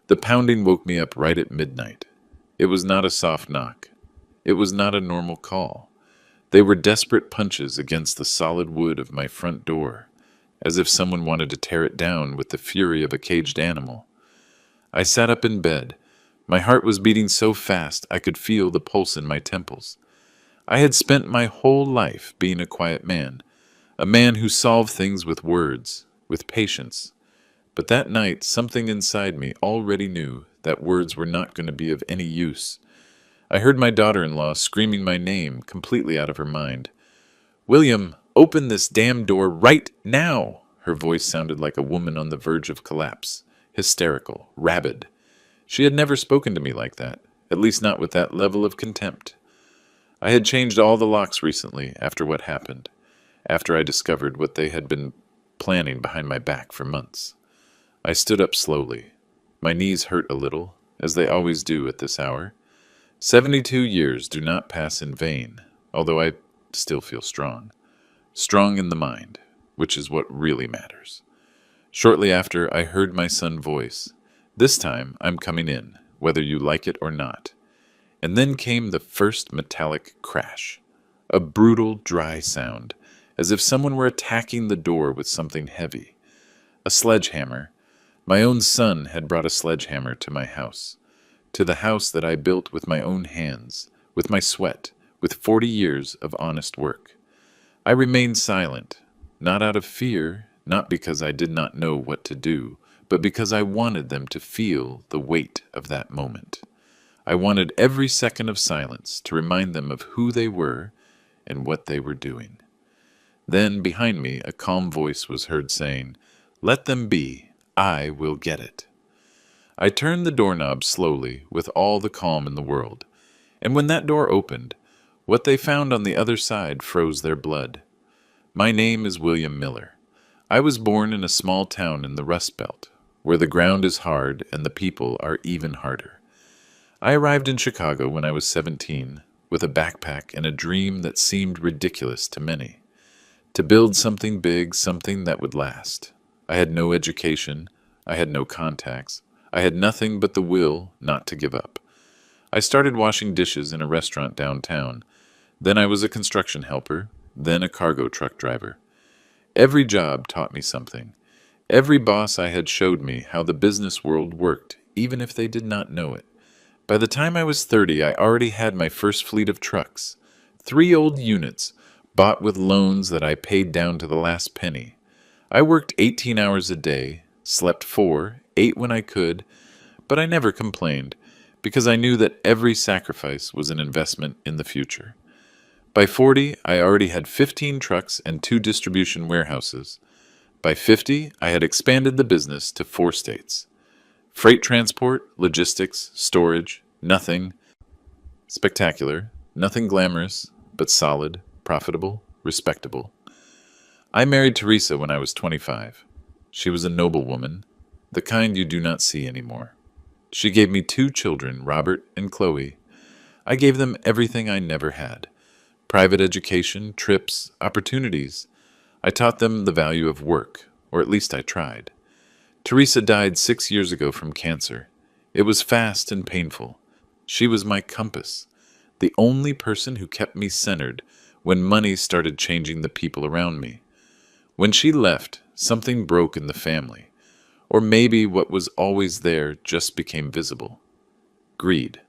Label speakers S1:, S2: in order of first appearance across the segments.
S1: The pounding woke me up right at midnight. It was not a soft knock. It was not a normal call. They were desperate punches against the solid wood of my front door, as if someone wanted to tear it down with the fury of a caged animal. I sat up in bed. My heart was beating so fast I could feel the pulse in my temples. I had spent my whole life being a quiet man, a man who solved things with words, with patience. But that night, something inside me already knew that words were not going to be of any use. I heard my daughter-in-law screaming my name completely out of her mind. "William, open this damn door right now!" Her voice sounded like a woman on the verge of collapse, hysterical, rabid. She had never spoken to me like that, at least not with that level of contempt. I had changed all the locks recently after what happened, after I discovered what they had been planning behind my back for months. I stood up slowly. My knees hurt a little, as they always do at this hour. 72 years do not pass in vain, although I still feel strong. Strong in the mind, which is what really matters. Shortly after, I heard my son's voice. "This time, I'm coming in, whether you like it or not." And then came the first metallic crash. A brutal, dry sound, as if someone were attacking the door with something heavy. A sledgehammer. My own son had brought a sledgehammer to my house. To the house that I built with my own hands, with my sweat, with 40 years of honest work. I remained silent, not out of fear, not because I did not know what to do, but because I wanted them to feel the weight of that moment. I wanted every second of silence to remind them of who they were and what they were doing. Then, behind me, a calm voice was heard saying, "Let them be. I will get it." I turned the doorknob slowly, with all the calm in the world, and when that door opened, what they found on the other side froze their blood. My name is William Miller. I was born in a small town in the Rust Belt, where the ground is hard and the people are even harder. I arrived in Chicago when I was 17, with a backpack and a dream that seemed ridiculous to many. To build something big, something that would last. I had no education. I had no contacts. I had nothing but the will not to give up. I started washing dishes in a restaurant downtown. Then I was a construction helper, then a cargo truck driver. Every job taught me something. Every boss I had showed me how the business world worked, even if they did not know it. By the time I was 30, I already had my first fleet of trucks. 3 old units, bought with loans that I paid down to the last penny. I worked 18 hours a day, slept 4, ate when I could, but I never complained, because I knew that every sacrifice was an investment in the future. By 40, I already had 15 trucks and 2 distribution warehouses. By 50, I had expanded the business to 4 states. Freight transport, logistics, storage, nothing spectacular, nothing glamorous, but solid, profitable, respectable. I married Teresa when I was 25. She was a noble woman, the kind you do not see anymore. She gave me 2 children, Robert and Chloe. I gave them everything I never had. Private education, trips, opportunities. I taught them the value of work, or at least I tried. Teresa died 6 years ago from cancer. It was fast and painful. She was my compass, the only person who kept me centered when money started changing the people around me. When she left, something broke in the family, or maybe what was always there just became visible. Greed.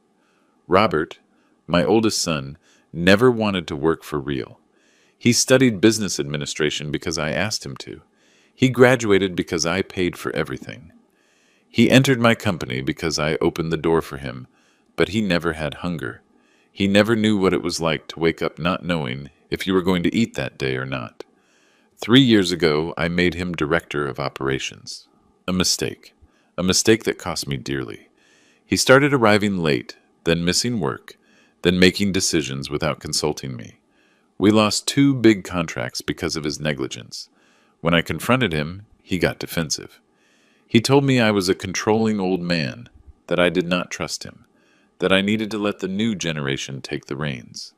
S1: Robert, my oldest son, never wanted to work for real. He studied business administration because I asked him to. He graduated because I paid for everything. He entered my company because I opened the door for him, but he never had hunger. He never knew what it was like to wake up not knowing if you were going to eat that day or not. 3 years ago, I made him director of operations. A mistake that cost me dearly. He started arriving late, then missing work, then making decisions without consulting me. We lost 2 big contracts because of his negligence. When I confronted him, he got defensive. He told me I was a controlling old man, that I did not trust him, that I needed to let the new generation take the reins.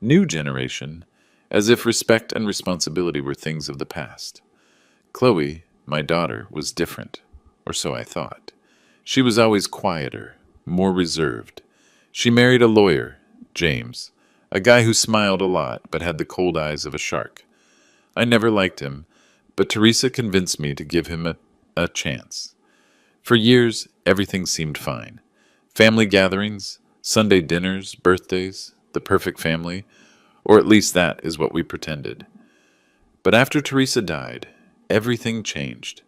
S1: New generation, as if respect and responsibility were things of the past. Chloe, my daughter, was different, or so I thought. She was always quieter, more reserved. She married a lawyer, James, a guy who smiled a lot but had the cold eyes of a shark. I never liked him, but Teresa convinced me to give him a chance. For years, everything seemed fine. Family gatherings, Sunday dinners, birthdays, the perfect family, or at least that is what we pretended. But after Teresa died, everything changed.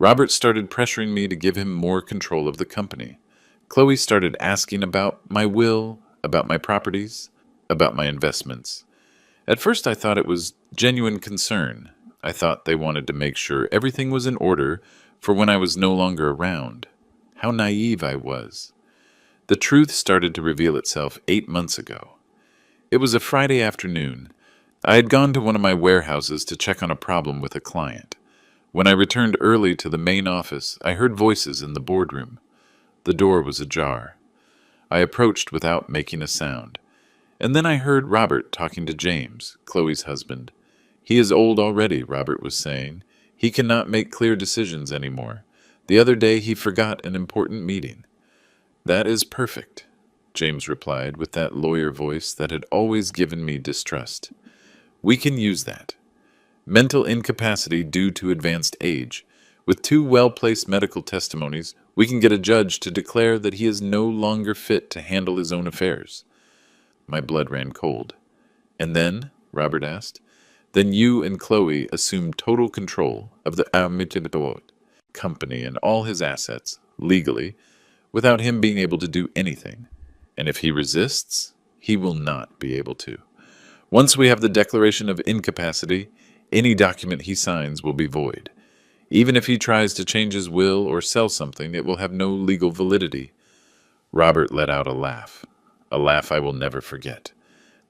S1: Robert started pressuring me to give him more control of the company. Chloe started asking about my will, about my properties, about my investments. At first I thought it was genuine concern. I thought they wanted to make sure everything was in order for when I was no longer around. How naive I was. The truth started to reveal itself 8 months ago. It was a Friday afternoon. I had gone to one of my warehouses to check on a problem with a client. When I returned early to the main office, I heard voices in the boardroom. The door was ajar. I approached without making a sound. And then I heard Robert talking to James, Chloe's husband. He is old already, Robert was saying. He cannot make clear decisions anymore. The other day he forgot an important meeting. That is perfect, James replied with that lawyer voice that had always given me distrust. We can use that. Mental incapacity due to advanced age. With 2 well-placed medical testimonies, we can get a judge to declare that he is no longer fit to handle his own affairs. My blood ran cold. And then, Robert asked, then you and Chloe assume total control of the company and all his assets, legally, without him being able to do anything. And if he resists, he will not be able to. Once we have the declaration of incapacity, any document he signs will be void. Even if he tries to change his will or sell something, it will have no legal validity. Robert let out a laugh I will never forget.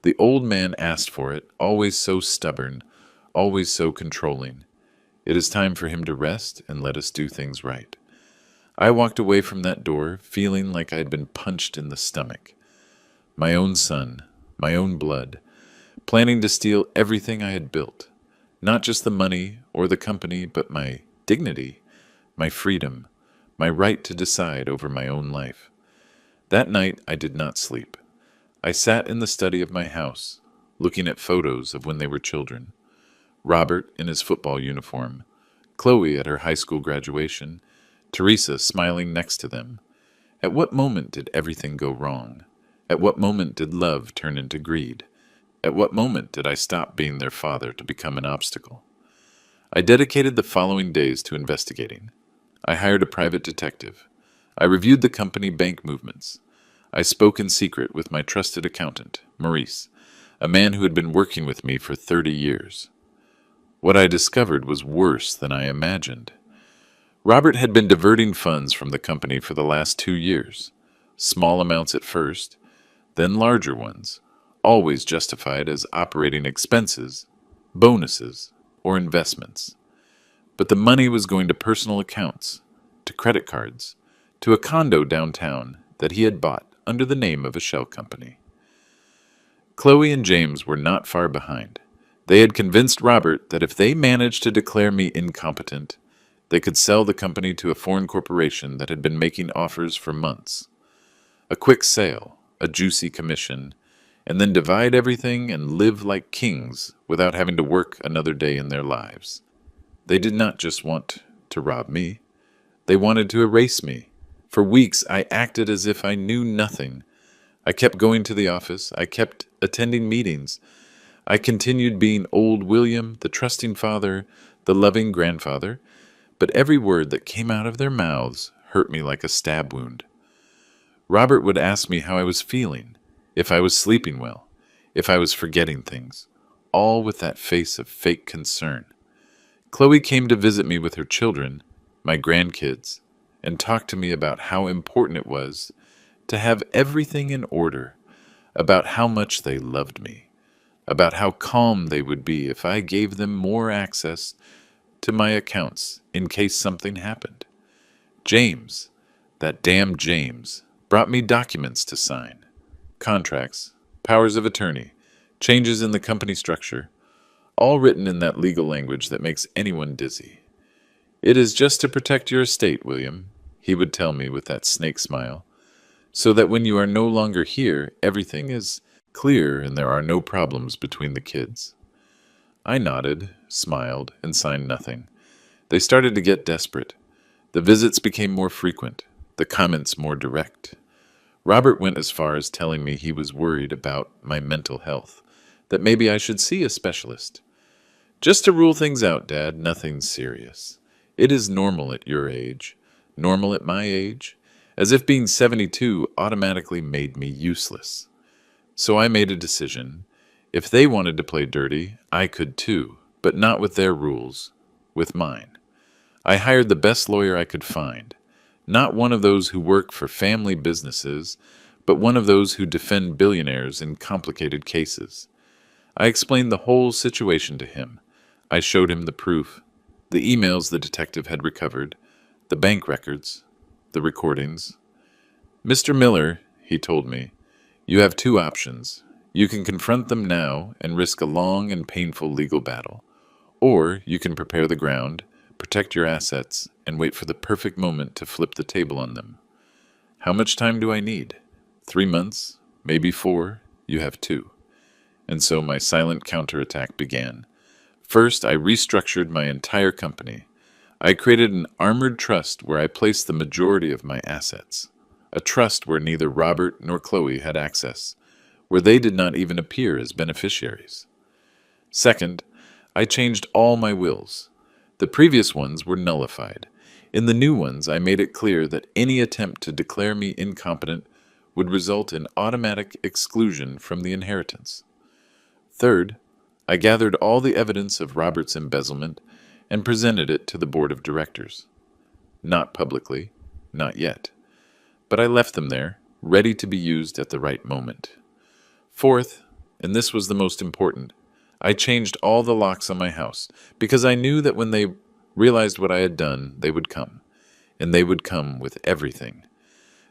S1: The old man asked for it, always so stubborn, always so controlling. It is time for him to rest and let us do things right. I walked away from that door, feeling like I had been punched in the stomach. My own son, my own blood, planning to steal everything I had built. Not just the money or the company, but my dignity, my freedom, my right to decide over my own life. That night I did not sleep. I sat in the study of my house, looking at photos of when they were children. Robert in his football uniform, Chloe at her high school graduation, Teresa smiling next to them. At what moment did everything go wrong? At what moment did love turn into greed? At what moment did I stop being their father to become an obstacle? I dedicated the following days to investigating. I hired a private detective. I reviewed the company bank movements. I spoke in secret with my trusted accountant, Maurice, a man who had been working with me for 30 years. What I discovered was worse than I imagined. Robert had been diverting funds from the company for the last 2 years. Small amounts at first, then larger ones, always justified as operating expenses, bonuses, or investments. But the money was going to personal accounts, to credit cards, to a condo downtown that he had bought under the name of a shell company. Chloe and James were not far behind. They had convinced Robert that if they managed to declare me incompetent, they could sell the company to a foreign corporation that had been making offers for months. A quick sale, a juicy commission, and then divide everything and live like kings without having to work another day in their lives. They did not just want to rob me. They wanted to erase me. For weeks, I acted as if I knew nothing. I kept going to the office. I kept attending meetings. I continued being old William, the trusting father, the loving grandfather, but every word that came out of their mouths hurt me like a stab wound. Robert would ask me how I was feeling, if I was sleeping well, if I was forgetting things, all with that face of fake concern. Chloe came to visit me with her children, my grandkids, and talked to me about how important it was to have everything in order, about how much they loved me, about how calm they would be if I gave them more access to my accounts in case something happened. James, that damn James, brought me documents to sign. Contracts, powers of attorney, changes in the company structure, all written in that legal language that makes anyone dizzy. It is just to protect your estate, William, he would tell me with that snake smile, so that when you are no longer here, everything is clear and there are no problems between the kids. I nodded, smiled, and signed nothing. They started to get desperate. The visits became more frequent, the comments more direct. Robert went as far as telling me he was worried about my mental health, that maybe I should see a specialist. Just to rule things out, Dad, nothing serious. It is normal at your age, normal at my age, as if being 72 automatically made me useless. So I made a decision. If they wanted to play dirty, I could too, but not with their rules, with mine. I hired the best lawyer I could find, not one of those who work for family businesses, but one of those who defend billionaires in complicated cases. I explained the whole situation to him. I showed him the proof, the emails the detective had recovered, the bank records, the recordings. Mr. Miller, he told me, you have two options. You can confront them now and risk a long and painful legal battle, or you can prepare the ground, protect your assets, and wait for the perfect moment to flip the table on them. How much time do I need? 3 months? Maybe 4? You have 2. And so my silent counterattack began. First, I restructured my entire company. I created an armored trust where I placed the majority of my assets. A trust where neither Robert nor Chloe had access, where they did not even appear as beneficiaries. Second, I changed all my wills. The previous ones were nullified. In the new ones, I made it clear that any attempt to declare me incompetent would result in automatic exclusion from the inheritance. Third, I gathered all the evidence of Robert's embezzlement and presented it to the board of directors. Not publicly, not yet. But I left them there, ready to be used at the right moment. Fourth, and this was the most important, I changed all the locks on my house, because I knew that when they realized what I had done, they would come. And they would come with everything.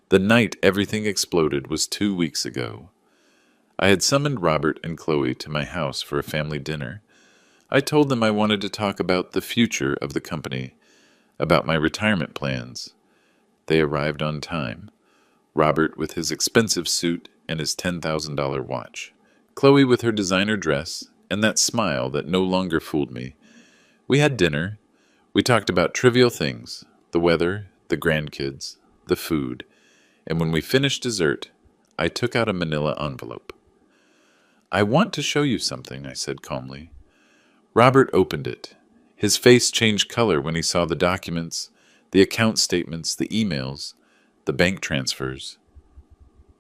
S1: The night everything exploded was 2 weeks ago. I had summoned Robert and Chloe to my house for a family dinner. I told them I wanted to talk about the future of the company, about my retirement plans. They arrived on time. Robert with his expensive suit and his $10,000 watch. Chloe with her designer dress and that smile that no longer fooled me. We had dinner. We talked about trivial things, the weather, the grandkids, the food. And when we finished dessert, I took out a manila envelope. I want to show you something, I said calmly. Robert opened it. His face changed color when he saw the documents, the account statements, the emails, the bank transfers.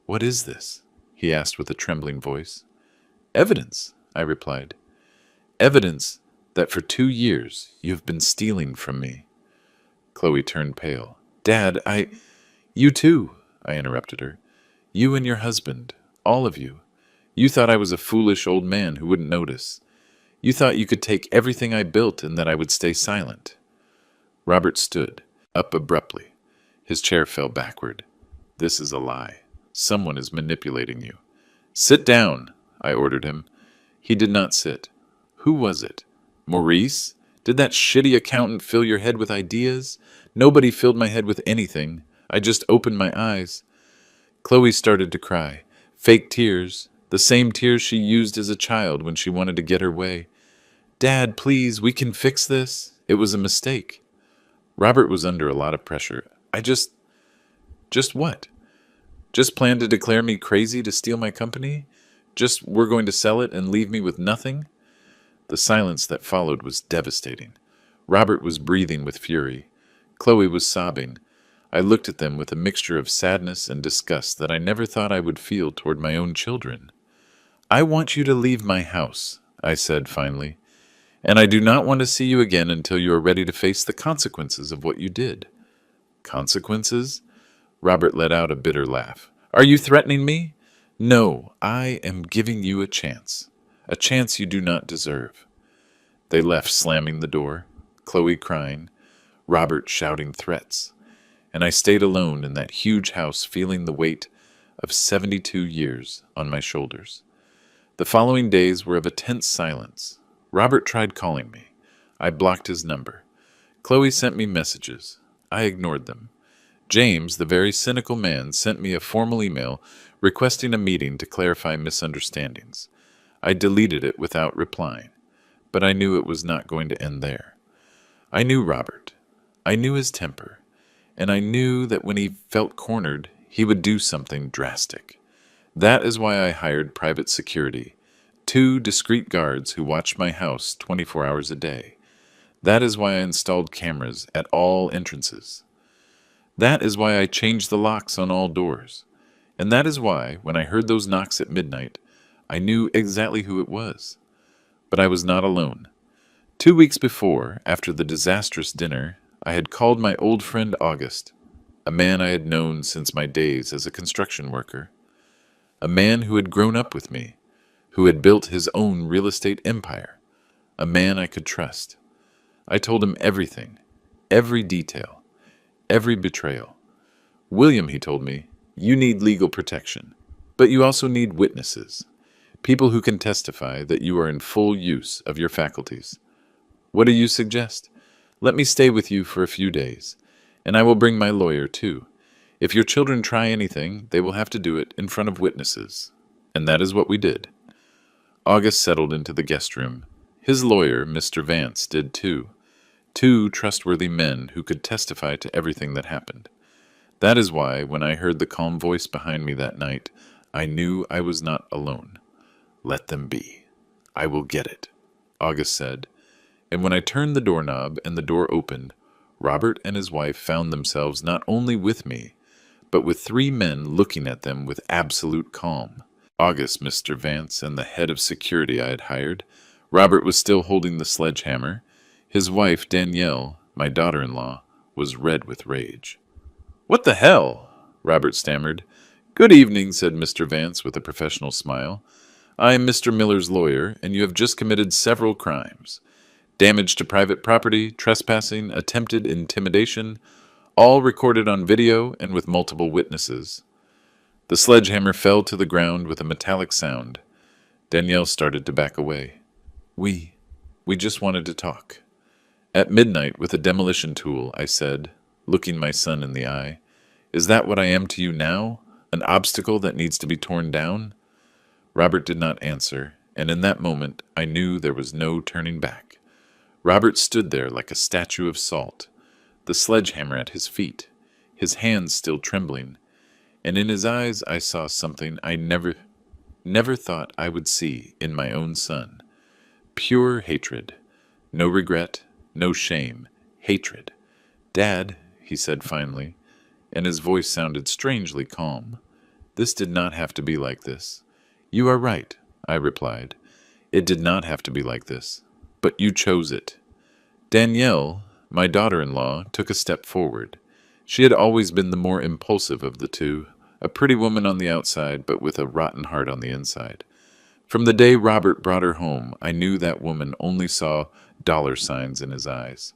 S1: What is this? He asked with a trembling voice. Evidence, I replied. Evidence that for 2 years you have been stealing from me. Chloe turned pale. Dad, You too, I interrupted her. You and your husband, all of you. You thought I was a foolish old man who wouldn't notice. You thought you could take everything I built and that I would stay silent. Robert stood up abruptly. His chair fell backward. This is a lie. Someone is manipulating you. Sit down, I ordered him. He did not sit. Who was it? Maurice? Did that shitty accountant fill your head with ideas? Nobody filled my head with anything. I just opened my eyes. Chloe started to cry. Fake tears. The same tears she used as a child when she wanted to get her way. Dad, please, we can fix this. It was a mistake. Robert was under a lot of pressure. Just what? Just planned to declare me crazy to steal my company? Just we're going to sell it and leave me with nothing? The silence that followed was devastating. Robert was breathing with fury. Chloe was sobbing. I looked at them with a mixture of sadness and disgust that I never thought I would feel toward my own children. I want you to leave my house, I said finally, and I do not want to see you again until you are ready to face the consequences of what you did. Consequences? Robert let out a bitter laugh. Are you threatening me? No, I am giving you a chance you do not deserve. They left, slamming the door, Chloe crying, Robert shouting threats, and I stayed alone in that huge house feeling the weight of 72 years on my shoulders. The following days were of a tense silence. Robert tried calling me. I blocked his number. Chloe sent me messages. I ignored them. James, the very cynical man, sent me a formal email requesting a meeting to clarify misunderstandings. I deleted it without replying, but I knew it was not going to end there. I knew Robert. I knew his temper, and I knew that when he felt cornered, he would do something drastic. That is why I hired private security, 2 discreet guards who watched my house 24 hours a day. That is why I installed cameras at all entrances. That is why I changed the locks on all doors. And that is why, when I heard those knocks at midnight, I knew exactly who it was. But I was not alone. 2 weeks before, after the disastrous dinner, I had called my old friend August, a man I had known since my days as a construction worker, a man who had grown up with me, who had built his own real estate empire, a man I could trust. I told him everything, every detail, every betrayal. William, he told me, you need legal protection, but you also need witnesses, people who can testify that you are in full use of your faculties. What do you suggest? Let me stay with you for a few days, and I will bring my lawyer too. If your children try anything, they will have to do it in front of witnesses. And that is what we did. August settled into the guest room. His lawyer, Mr. Vance, did too. 2 trustworthy men who could testify to everything that happened. That is why, when I heard the calm voice behind me that night, I knew I was not alone. Let them be. I will get it, August said. And when I turned the doorknob and the door opened, Robert and his wife found themselves not only with me, but with 3 men looking at them with absolute calm. August, Mr. Vance, and the head of security I had hired. Robert was still holding the sledgehammer. His wife, Danielle, my daughter-in-law, was red with rage. "What the hell?" Robert stammered. "Good evening," said Mr. Vance with a professional smile. "I am Mr. Miller's lawyer, and you have just committed several crimes. Damage to private property, trespassing, attempted intimidation, all recorded on video and with multiple witnesses." The sledgehammer fell to the ground with a metallic sound. Danielle started to back away. We just wanted to talk." At midnight, with a demolition tool, I said, looking my son in the eye, "Is that what I am to you now? An obstacle that needs to be torn down?" Robert did not answer, and in that moment I knew there was no turning back. Robert stood there like a statue of salt, the sledgehammer at his feet, his hands still trembling, and in his eyes I saw something I never thought I would see in my own son. Pure hatred. No regret, no shame. Hatred. "Dad," he said finally, and his voice sounded strangely calm. "This did not have to be like this." "You are right," I replied. "It did not have to be like this. But you chose it." Danielle, my daughter-in-law, took a step forward. She had always been the more impulsive of the 2, a pretty woman on the outside, but with a rotten heart on the inside. From the day Robert brought her home, I knew that woman only saw dollar signs in his eyes.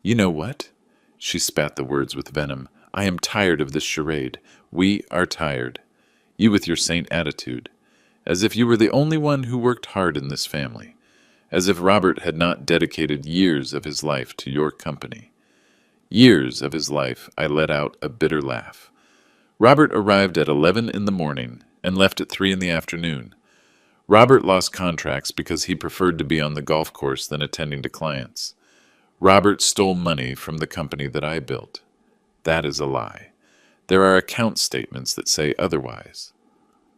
S1: "You know what?" She spat the words with venom. "I am tired of this charade. We are tired. You with your saint attitude. As if you were the only one who worked hard in this family. As if Robert had not dedicated years of his life to your company." Years of his life, I let out a bitter laugh. Robert arrived at 11 in the morning and left at 3 in the afternoon. Robert lost contracts because he preferred to be on the golf course than attending to clients. Robert stole money from the company that I built. That is a lie. There are account statements that say otherwise.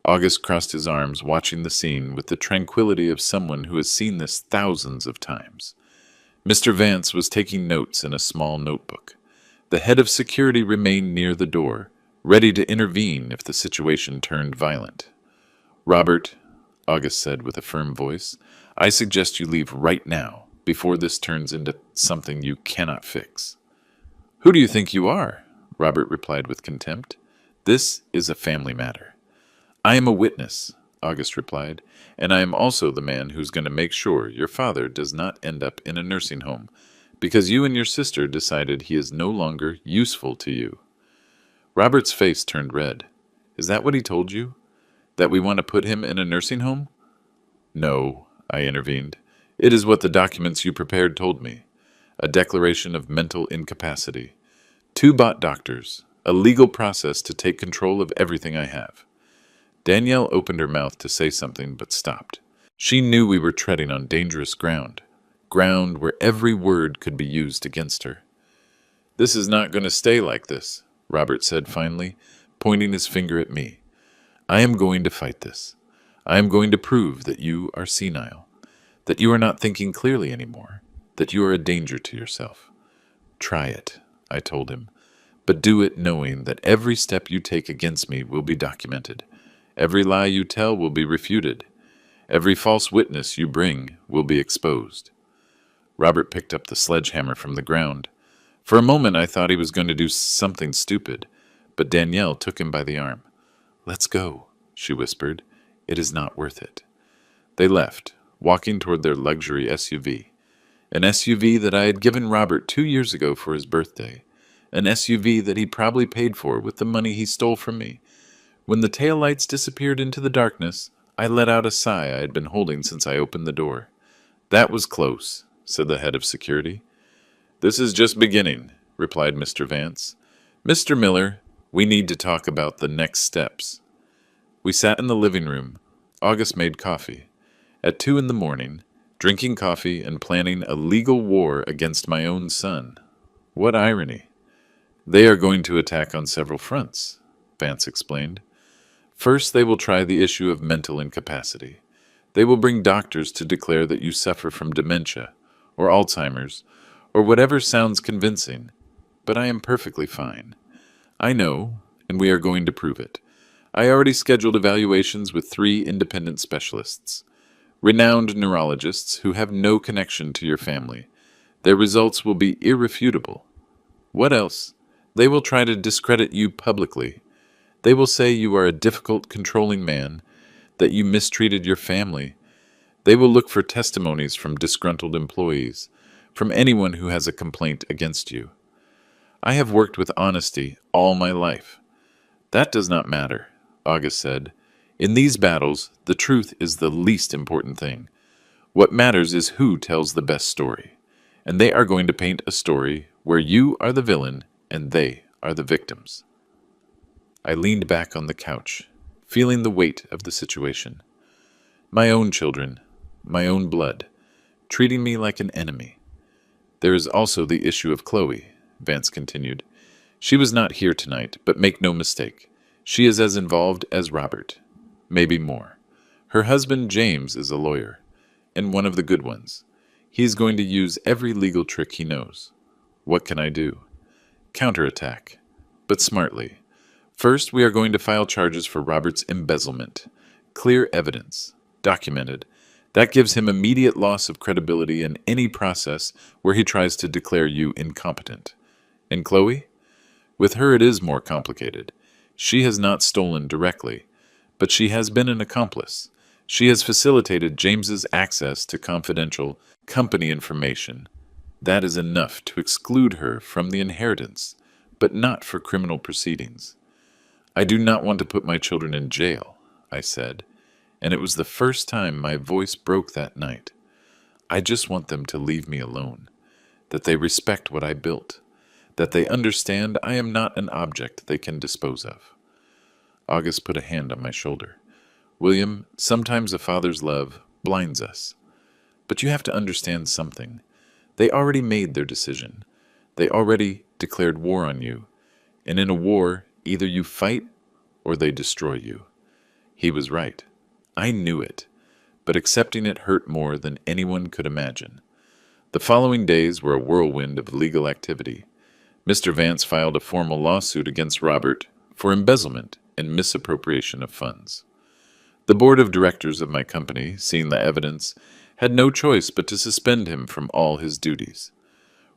S1: August crossed his arms, watching the scene with the tranquility of someone who has seen this thousands of times. Mr. Vance was taking notes in a small notebook. The head of security remained near the door, ready to intervene if the situation turned violent. "Robert," August said with a firm voice, "I suggest you leave right now, before this turns into something you cannot fix." "Who do you think you are?" Robert replied with contempt. "This is a family matter." "I am a witness," August replied, "and I am also the man who's going to make sure your father does not end up in a nursing home, because you and your sister decided he is no longer useful to you." Robert's face turned red. "Is that what he told you? That we want to put him in a nursing home?" "No," I intervened. "It is what the documents you prepared told me. A declaration of mental incapacity. 2 bought doctors, a legal process to take control of everything I have. Danielle opened her mouth to say something but stopped. She knew we were treading on dangerous ground, ground where every word could be used against her. "This is not going to stay like this," Robert said finally, pointing his finger at me. "I am going to fight this. I am going to prove that you are senile, that you are not thinking clearly anymore, that you are a danger to yourself. Try it," I told him, "but do it knowing that every step you take against me will be documented. Every lie you tell will be refuted. Every false witness you bring will be exposed." Robert picked up the sledgehammer from the ground. For a moment I thought he was going to do something stupid, but Danielle took him by the arm. "Let's go," she whispered. "It is not worth it." They left, walking toward their luxury SUV. An SUV that I had given Robert 2 years ago for his birthday. An SUV that he probably paid for with the money he stole from me. When the taillights disappeared into the darkness, I let out a sigh I had been holding since I opened the door. "That was close," said the head of security. "This is just beginning," replied Mr. Vance. "Mr. Miller, we need to talk about the next steps." We sat in the living room. August made coffee. At 2 in the morning, drinking coffee and planning a legal war against my own son. What irony. "They are going to attack on several fronts," Vance explained. "First, they will try the issue of mental incapacity. They will bring doctors to declare that you suffer from dementia, or Alzheimer's, or whatever sounds convincing. But I am perfectly fine. I know, and we are going to prove it. I already scheduled evaluations with 3 independent specialists, renowned neurologists who have no connection to your family. Their results will be irrefutable. What else? They will try to discredit you publicly. They will say you are a difficult, controlling man, that you mistreated your family. They will look for testimonies from disgruntled employees, from anyone who has a complaint against you. I have worked with honesty all my life. That does not matter," August said. "In these battles, the truth is the least important thing. What matters is who tells the best story. And they are going to paint a story where you are the villain and they are the victims." I leaned back on the couch, feeling the weight of the situation. My own children, my own blood, treating me like an enemy. "There is also the issue of Chloe," Vance continued. "She was not here tonight, but make no mistake. She is as involved as Robert, maybe more. Her husband, James, is a lawyer, and one of the good ones. He is going to use every legal trick he knows. What can I do? Counterattack, but smartly. First, we are going to file charges for Robert's embezzlement. Clear evidence, documented. That gives him immediate loss of credibility in any process where he tries to declare you incompetent. And Chloe? With her it is more complicated. She has not stolen directly, but she has been an accomplice. She has facilitated James's access to confidential company information. That is enough to exclude her from the inheritance, but not for criminal proceedings. "I do not want to put my children in jail," I said, and it was the first time my voice broke that night. "I just want them to leave me alone, that they respect what I built, that they understand I am not an object they can dispose of." August put a hand on my shoulder. "William, sometimes a father's love blinds us. But you have to understand something. They already made their decision. They already declared war on you. And in a war, either you fight or they destroy you." He was right. I knew it, but accepting it hurt more than anyone could imagine. The following days were a whirlwind of legal activity. Mr. Vance filed a formal lawsuit against Robert for embezzlement and misappropriation of funds. The board of directors of my company, seeing the evidence, had no choice but to suspend him from all his duties.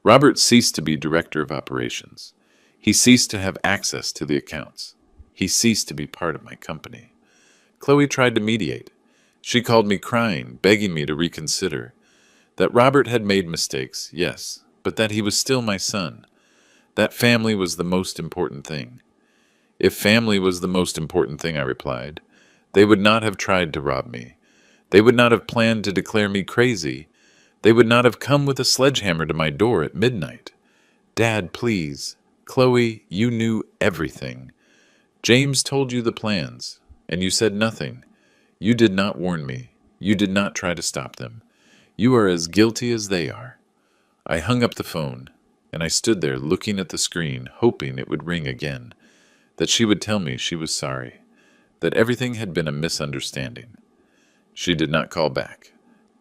S1: Robert ceased to be director of operations. He ceased to have access to the accounts. He ceased to be part of my company. Chloe tried to mediate. She called me crying, begging me to reconsider. That Robert had made mistakes, yes, but that he was still my son. That family was the most important thing. If family was the most important thing, I replied, they would not have tried to rob me. They would not have planned to declare me crazy. They would not have come with a sledgehammer to my door at midnight. "Dad, please." Chloe, you knew everything. James told you the plans, and you said nothing. You did not warn me. You did not try to stop them. You are as guilty as they are. I hung up the phone, and I stood there looking at the screen, hoping it would ring again, that she would tell me she was sorry, that everything had been a misunderstanding. She did not call back.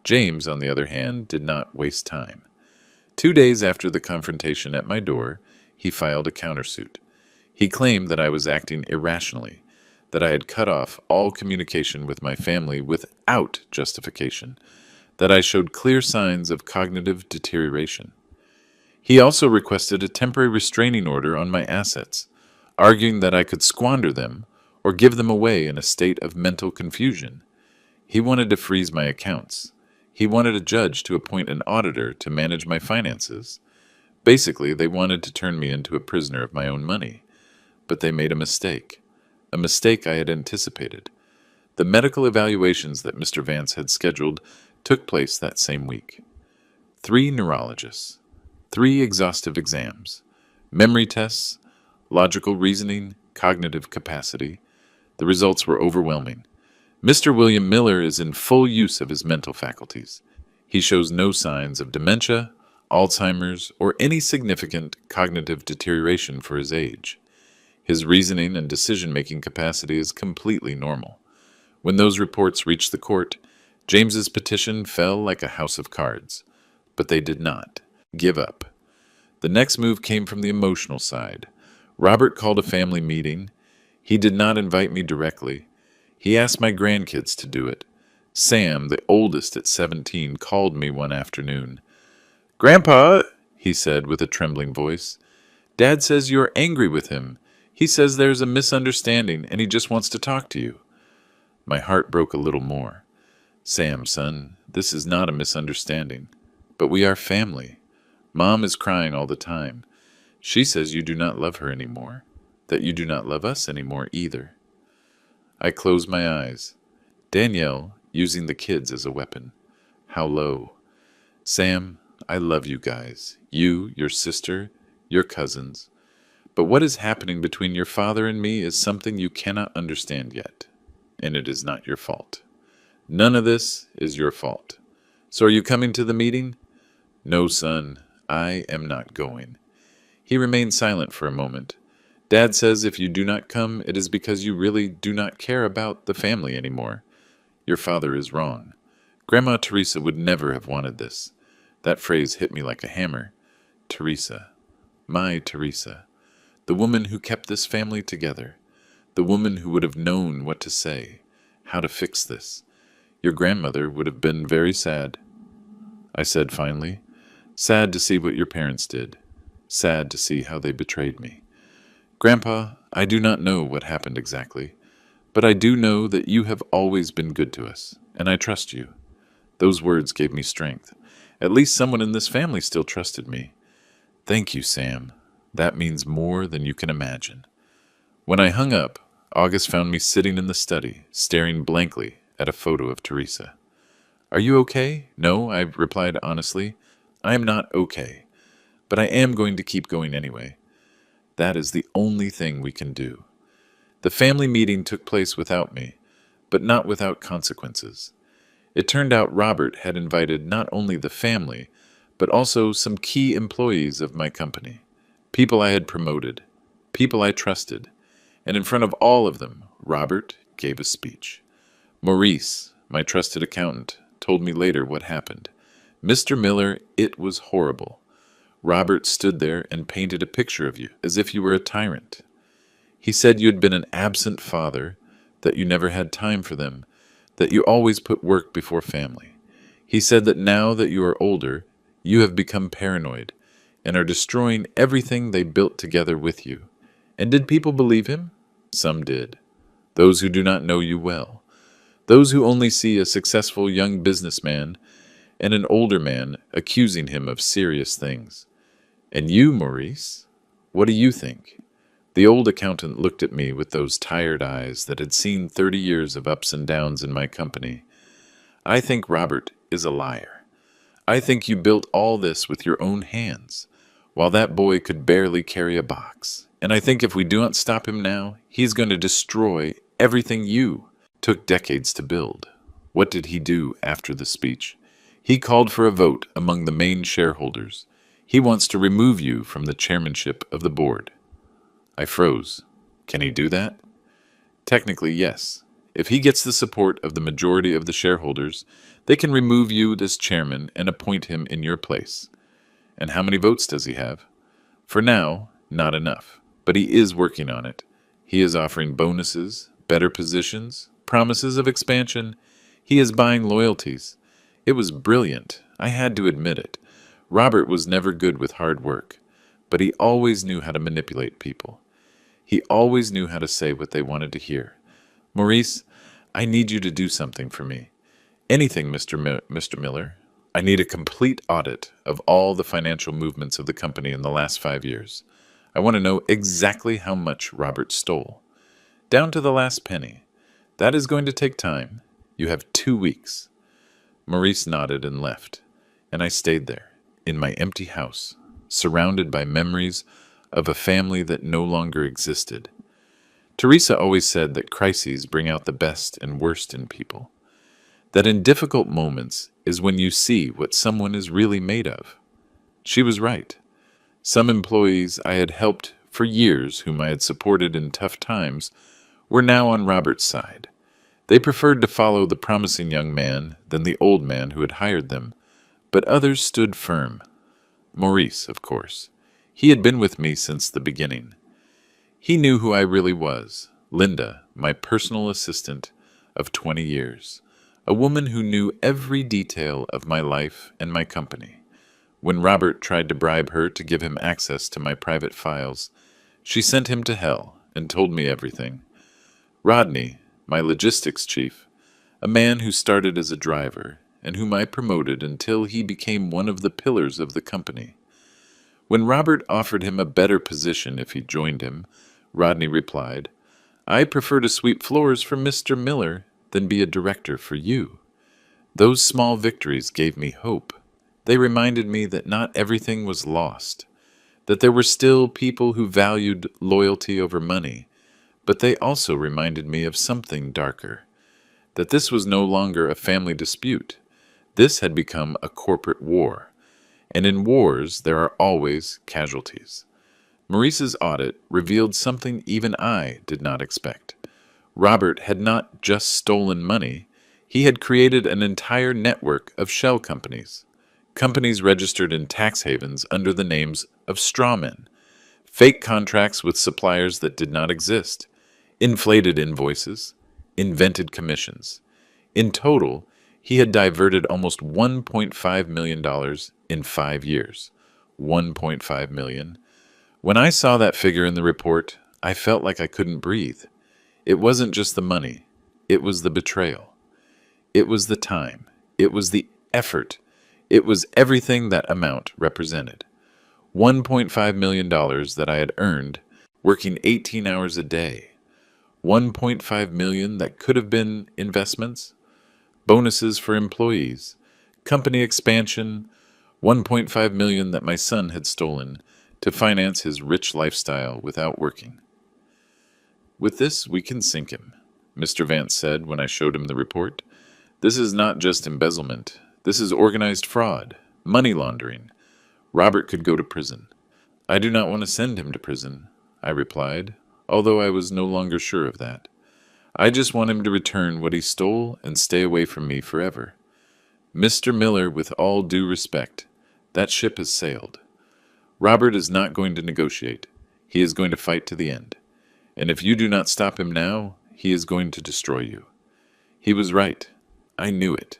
S1: James, on the other hand, did not waste time. 2 days after the confrontation at my door, he filed a countersuit. He claimed that I was acting irrationally, that I had cut off all communication with my family without justification, that I showed clear signs of cognitive deterioration. He also requested a temporary restraining order on my assets, arguing that I could squander them or give them away in a state of mental confusion. He wanted to freeze my accounts. He wanted a judge to appoint an auditor to manage my finances. Basically, they wanted to turn me into a prisoner of my own money. But they made a mistake I had anticipated. The medical evaluations that Mr. Vance had scheduled took place that same week. 3 neurologists, 3 exhaustive exams, memory tests, logical reasoning, cognitive capacity. The results were overwhelming. Mr. William Miller is in full use of his mental faculties. He shows no signs of dementia, Alzheimer's, or any significant cognitive deterioration for his age. His reasoning and decision-making capacity is completely normal. When those reports reached the court, James's petition fell like a house of cards. But they did not give up. The next move came from the emotional side. Robert called a family meeting. He did not invite me directly. He asked my grandkids to do it. Sam, the oldest at 17, called me one afternoon. "Grandpa," he said with a trembling voice, "Dad says you are angry with him. He says there's a misunderstanding and he just wants to talk to you." My heart broke a little more. "Sam, son, this is not a misunderstanding. But we are family. Mom is crying all the time. She says you do not love her anymore, that you do not love us anymore either." I closed my eyes. Danielle, using the kids as a weapon. How low. "Sam, I love you guys. You, your sister, your cousins. But what is happening between your father and me is something you cannot understand yet. And it is not your fault. None of this is your fault. So are you coming to the meeting?" "No, son, I am not going." He remained silent for a moment. "Dad says if you do not come, it is because you really do not care about the family anymore. Your father is wrong. Grandma Teresa would never have wanted this." That phrase hit me like a hammer. Teresa. My Teresa. The woman who kept this family together. The woman who would have known what to say, how to fix this. Your grandmother would have been very sad. I said finally, "Sad to see what your parents did. Sad to see how they betrayed me. Grandpa, I do not know what happened exactly, but I do know that you have always been good to us, and I trust you." Those words gave me strength. At least someone in this family still trusted me. "Thank you, Sam. That means more than you can imagine." When I hung up, August found me sitting in the study, staring blankly at a photo of Teresa. "Are you okay?" "No," I replied honestly. "I am not okay, but I am going to keep going anyway. That is the only thing we can do." The family meeting took place without me, but not without consequences. It turned out Robert had invited not only the family, but also some key employees of my company, people I had promoted, people I trusted, and in front of all of them, Robert gave a speech. Maurice, my trusted accountant, told me later what happened. "Mr. Miller, it was horrible. Robert stood there and painted a picture of you, as if you were a tyrant. He said you had been an absent father, that you never had time for them, that you always put work before family. He said that now that you are older, you have become paranoid, and are destroying everything they built together with you." And did people believe him? Some did. Those who do not know you well. Those who only see a successful young businessman and an older man accusing him of serious things. And you, Maurice, what do you think? The old accountant looked at me with those tired eyes that had seen 30 years of ups and downs in my company. "I think Robert is a liar. I think you built all this with your own hands. while that boy could barely carry a box. And I think if we do not stop him now, he's going to destroy everything you took decades to build. What did he do after the speech? He called for a vote among the main shareholders. He wants to remove you from the chairmanship of the board. I froze. Can he do that? Technically, yes. If he gets the support of the majority of the shareholders, they can remove you as chairman and appoint him in your place. And how many votes does he have? For now, not enough. But he is working on it. He is offering bonuses, better positions, promises of expansion. He is buying loyalties. It was brilliant. I had to admit it. Robert was never good with hard work, but he always knew how to manipulate people. He always knew how to say what they wanted to hear. Maurice, I need you to do something for me. Anything, Mr. Miller. I need a complete audit of all the financial movements of the company in the last 5 years. I want to know exactly how much Robert stole. Down to the last penny. That is going to take time. You have 2 weeks. Maurice nodded and left, and I stayed there, in my empty house, surrounded by memories of a family that no longer existed. Teresa always said that crises bring out the best and worst in people. That in difficult moments is when you see what someone is really made of. She was right. Some employees I had helped for years, whom I had supported in tough times, were now on Robert's side. They preferred to follow the promising young man than the old man who had hired them, but others stood firm. Maurice, of course. He had been with me since the beginning. He knew who I really was, Linda, my personal assistant of 20 years, a woman who knew every detail of my life and my company. When Robert tried to bribe her to give him access to my private files, she sent him to hell and told me everything. Rodney, my logistics chief, a man who started as a driver and whom I promoted until he became one of the pillars of the company. When Robert offered him a better position if he joined him, Rodney replied, "I prefer to sweep floors for Mr. Miller than be a director for you." Those small victories gave me hope. They reminded me that not everything was lost, that there were still people who valued loyalty over money, but they also reminded me of something darker, that this was no longer a family dispute. This had become a corporate war, and in wars there are always casualties. Maurice's audit revealed something even I did not expect. Robert had not just stolen money, he had created an entire network of shell companies. Companies registered in tax havens under the names of strawmen, fake contracts with suppliers that did not exist, inflated invoices, invented commissions. In total, he had diverted almost $1.5 million in 5 years. $1.5 million. When I saw that figure in the report, I felt like I couldn't breathe. It wasn't just the money. It was the betrayal. It was the time. It was the effort. It was everything that amount represented. $1.5 million that I had earned working 18 hours a day. $1.5 million that could have been investments, bonuses for employees, company expansion, $1.5 million that my son had stolen to finance his rich lifestyle without working. "With this, we can sink him," Mr. Vance said when I showed him the report. "This is not just embezzlement. This is organized fraud, money laundering. Robert could go to prison." "I do not want to send him to prison," I replied, although I was no longer sure of that. "I just want him to return what he stole and stay away from me forever. Mr. Miller, with all due respect, that ship has sailed. Robert is not going to negotiate. He is going to fight to the end. And if you do not stop him now, he is going to destroy you." He was right. I knew it.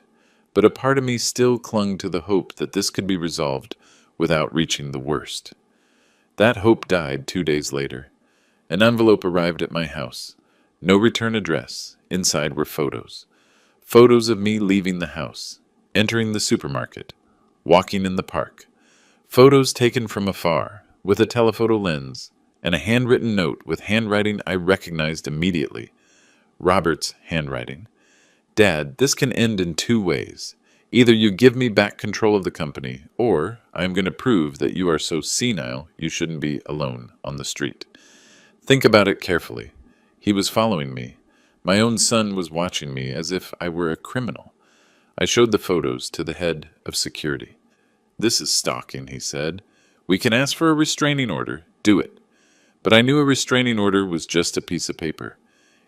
S1: But a part of me still clung to the hope that this could be resolved without reaching the worst. That hope died 2 days later. An envelope arrived at my house. No return address. Inside were photos. Photos of me leaving the house, entering the supermarket, walking in the park. Photos taken from afar, with a telephoto lens, and a handwritten note with handwriting I recognized immediately. Robert's handwriting. "Dad, this can end in 2 ways. Either you give me back control of the company, or I am going to prove that you are so senile you shouldn't be alone on the street. Think about it carefully. He was following me. My own son was watching me as if I were a criminal. I showed the photos to the head of security. This is stalking, he said. We can ask for a restraining order. Do it. But I knew a restraining order was just a piece of paper.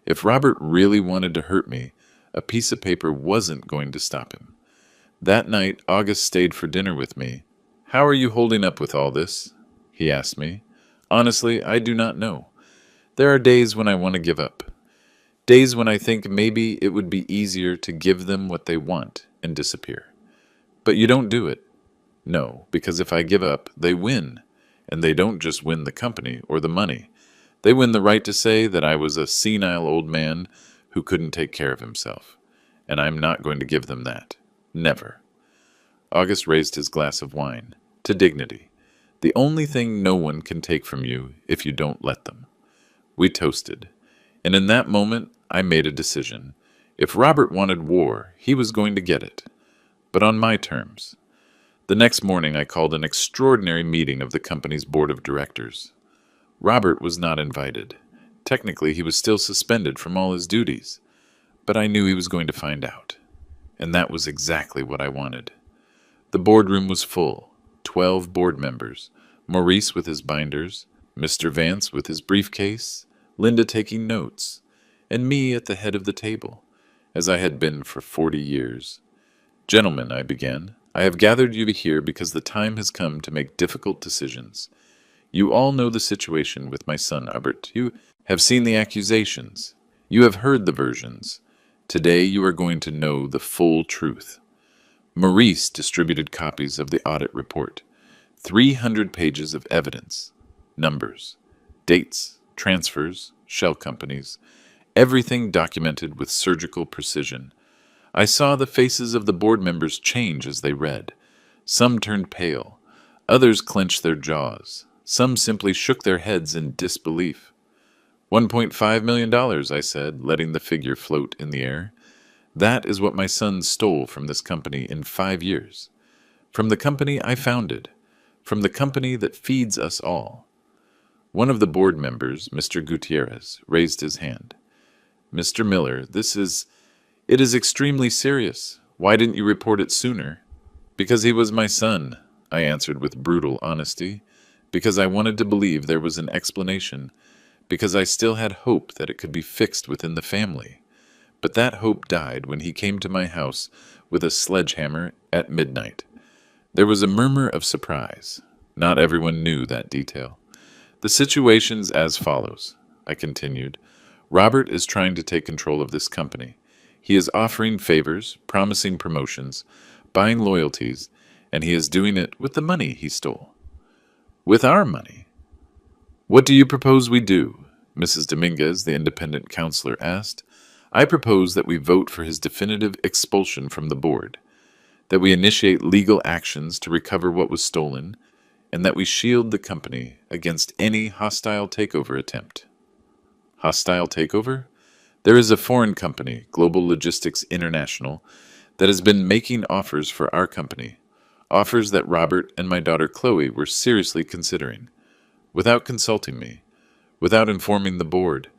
S1: If Robert really wanted to hurt me, a piece of paper wasn't going to stop him. That night, August stayed for dinner with me. How are you holding up with all this? He asked me. Honestly, I do not know. There are days when I want to give up. Days when I think maybe it would be easier to give them what they want and disappear. But you don't do it. No, because if I give up, they win. And they don't just win the company or the money. They win the right to say that I was a senile old man who couldn't take care of himself. And I'm not going to give them that. Never. August raised his glass of wine. To dignity. The only thing no one can take from you if you don't let them. We toasted. And in that moment, I made a decision. If Robert wanted war, he was going to get it. But on my terms. The next morning, I called an extraordinary meeting of the company's board of directors. Robert was not invited. Technically, he was still suspended from all his duties. But I knew he was going to find out. And that was exactly what I wanted. The boardroom was full. 12 board members. Maurice with his binders, Mr. Vance with his briefcase, Linda taking notes, and me at the head of the table, as I had been for 40 years. Gentlemen, I began, I have gathered you here because the time has come to make difficult decisions. You all know the situation with my son, Albert. You have seen the accusations. You have heard the versions. Today you are going to know the full truth. Maurice distributed copies of the audit report. 300 pages of evidence. Numbers. Dates. Transfers. Shell companies. Everything documented with surgical precision. I saw the faces of the board members change as they read. Some turned pale. Others clenched their jaws. Some simply shook their heads in disbelief. $1.5 million, I said, letting the figure float in the air. That is what my son stole from this company in 5 years. From the company I founded. From the company that feeds us all. One of the board members, Mr. Gutierrez, raised his hand. Mr. Miller, it is extremely serious. Why didn't you report it sooner? Because he was my son, I answered with brutal honesty. Because I wanted to believe there was an explanation. Because I still had hope that it could be fixed within the family. But that hope died when he came to my house with a sledgehammer at midnight. There was a murmur of surprise. Not everyone knew that detail. The situation's as follows, I continued. Robert is trying to take control of this company. He is offering favors, promising promotions, buying loyalties, and he is doing it with the money he stole. With our money. What do you propose we do? Mrs. Dominguez, the independent counselor, asked. I propose that we vote for his definitive expulsion from the board, that we initiate legal actions to recover what was stolen, and that we shield the company against any hostile takeover attempt. Hostile takeover? There is a foreign company, Global Logistics International, that has been making offers for our company, offers that Robert and my daughter Chloe were seriously considering. Without consulting me, without informing the board,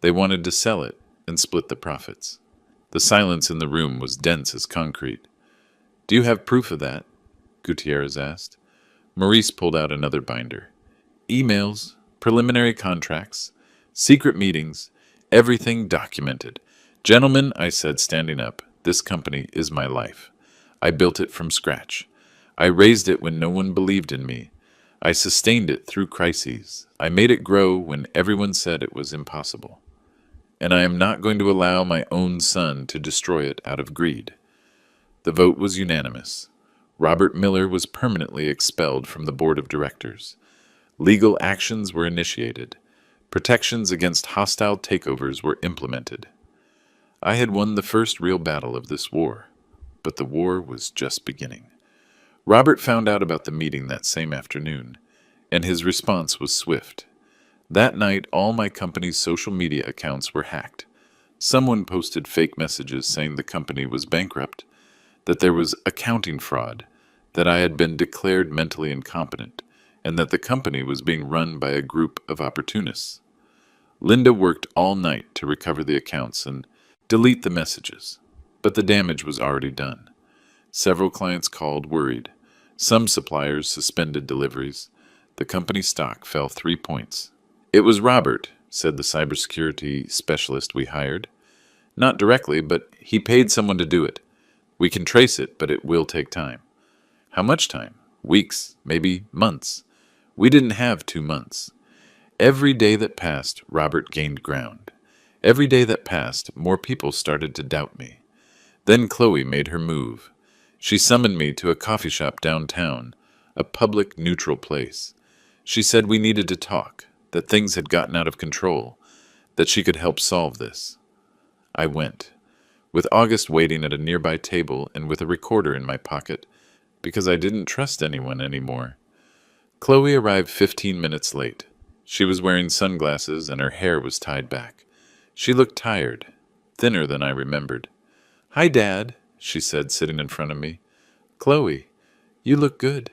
S1: they wanted to sell it and split the profits. The silence in the room was dense as concrete. Do you have proof of that? Gutierrez asked. Maurice pulled out another binder. Emails, preliminary contracts, secret meetings, everything documented. Gentlemen, I said, standing up, this company is my life. I built it from scratch. I raised it when no one believed in me. I sustained it through crises. I made it grow when everyone said it was impossible. And I am not going to allow my own son to destroy it out of greed. The vote was unanimous. Robert Miller was permanently expelled from the board of directors. Legal actions were initiated. Protections against hostile takeovers were implemented. I had won the first real battle of this war, but the war was just beginning. Robert found out about the meeting that same afternoon, and his response was swift. That night, all my company's social media accounts were hacked. Someone posted fake messages saying the company was bankrupt. that there was accounting fraud, that I had been declared mentally incompetent, and that the company was being run by a group of opportunists. Linda worked all night to recover the accounts and delete the messages, but the damage was already done. Several clients called worried. Some suppliers suspended deliveries. The company stock fell 3 points. "It was Robert," said the cybersecurity specialist we hired. "Not directly, but he paid someone to do it. We can trace it, but it will take time." "How much time?" "Weeks, maybe months." We didn't have 2 months. Every day that passed, Robert gained ground. Every day that passed, more people started to doubt me. Then Chloe made her move. She summoned me to a coffee shop downtown, a public, neutral place. She said we needed to talk, that things had gotten out of control, that she could help solve this. I went, with August waiting at a nearby table and with a recorder in my pocket, because I didn't trust anyone anymore. Chloe arrived 15 minutes late. She was wearing sunglasses and her hair was tied back. She looked tired, thinner than I remembered. "Hi, Dad," she said, sitting in front of me. "Chloe, you look good.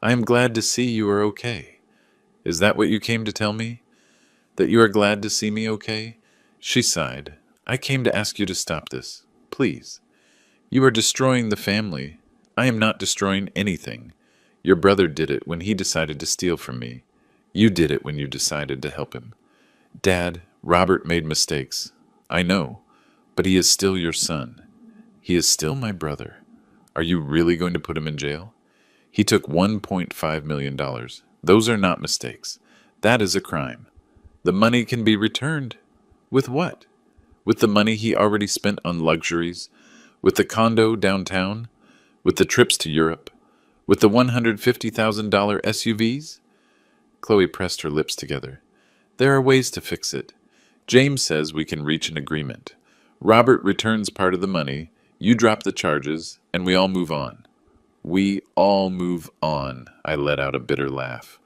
S1: I am glad to see you are okay." "Is that what you came to tell me? That you are glad to see me okay?" She sighed. "I came to ask you to stop this. Please. You are destroying the family. I am not destroying anything. Your brother did it when he decided to steal from me. You did it when you decided to help him. Dad, Robert made mistakes. I know. But he is still your son. He is still my brother. Are you really going to put him in jail? He took $1.5 million. Those are not mistakes. That is a crime. The money can be returned. With what? With the money he already spent on luxuries? With the condo downtown? With the trips to Europe? With the $150,000 SUVs? Chloe pressed her lips together. There are ways to fix it. James says we can reach an agreement. Robert returns part of the money, you drop the charges, and we all move on. We all move on, I let out a bitter laugh.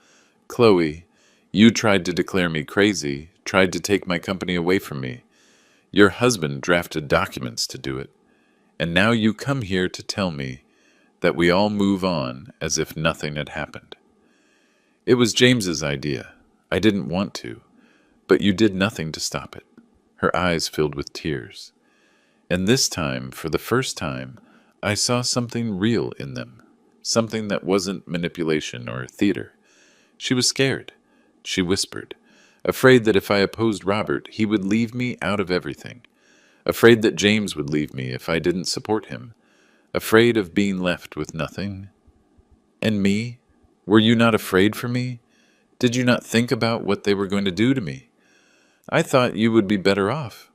S1: Chloe, you tried to declare me crazy, tried to take my company away from me. Your husband drafted documents to do it. And now you come here to tell me that we all move on as if nothing had happened. It was James's idea. I didn't want to, but you did nothing to stop it. Her eyes filled with tears. And this time, for the first time, I saw something real in them, something that wasn't manipulation or theater. She was scared. She whispered, afraid that if I opposed Robert, he would leave me out of everything, afraid that James would leave me if I didn't support him, afraid of being left with nothing. And me? Were you not afraid for me? Did you not think about what they were going to do to me? I thought you would be better off,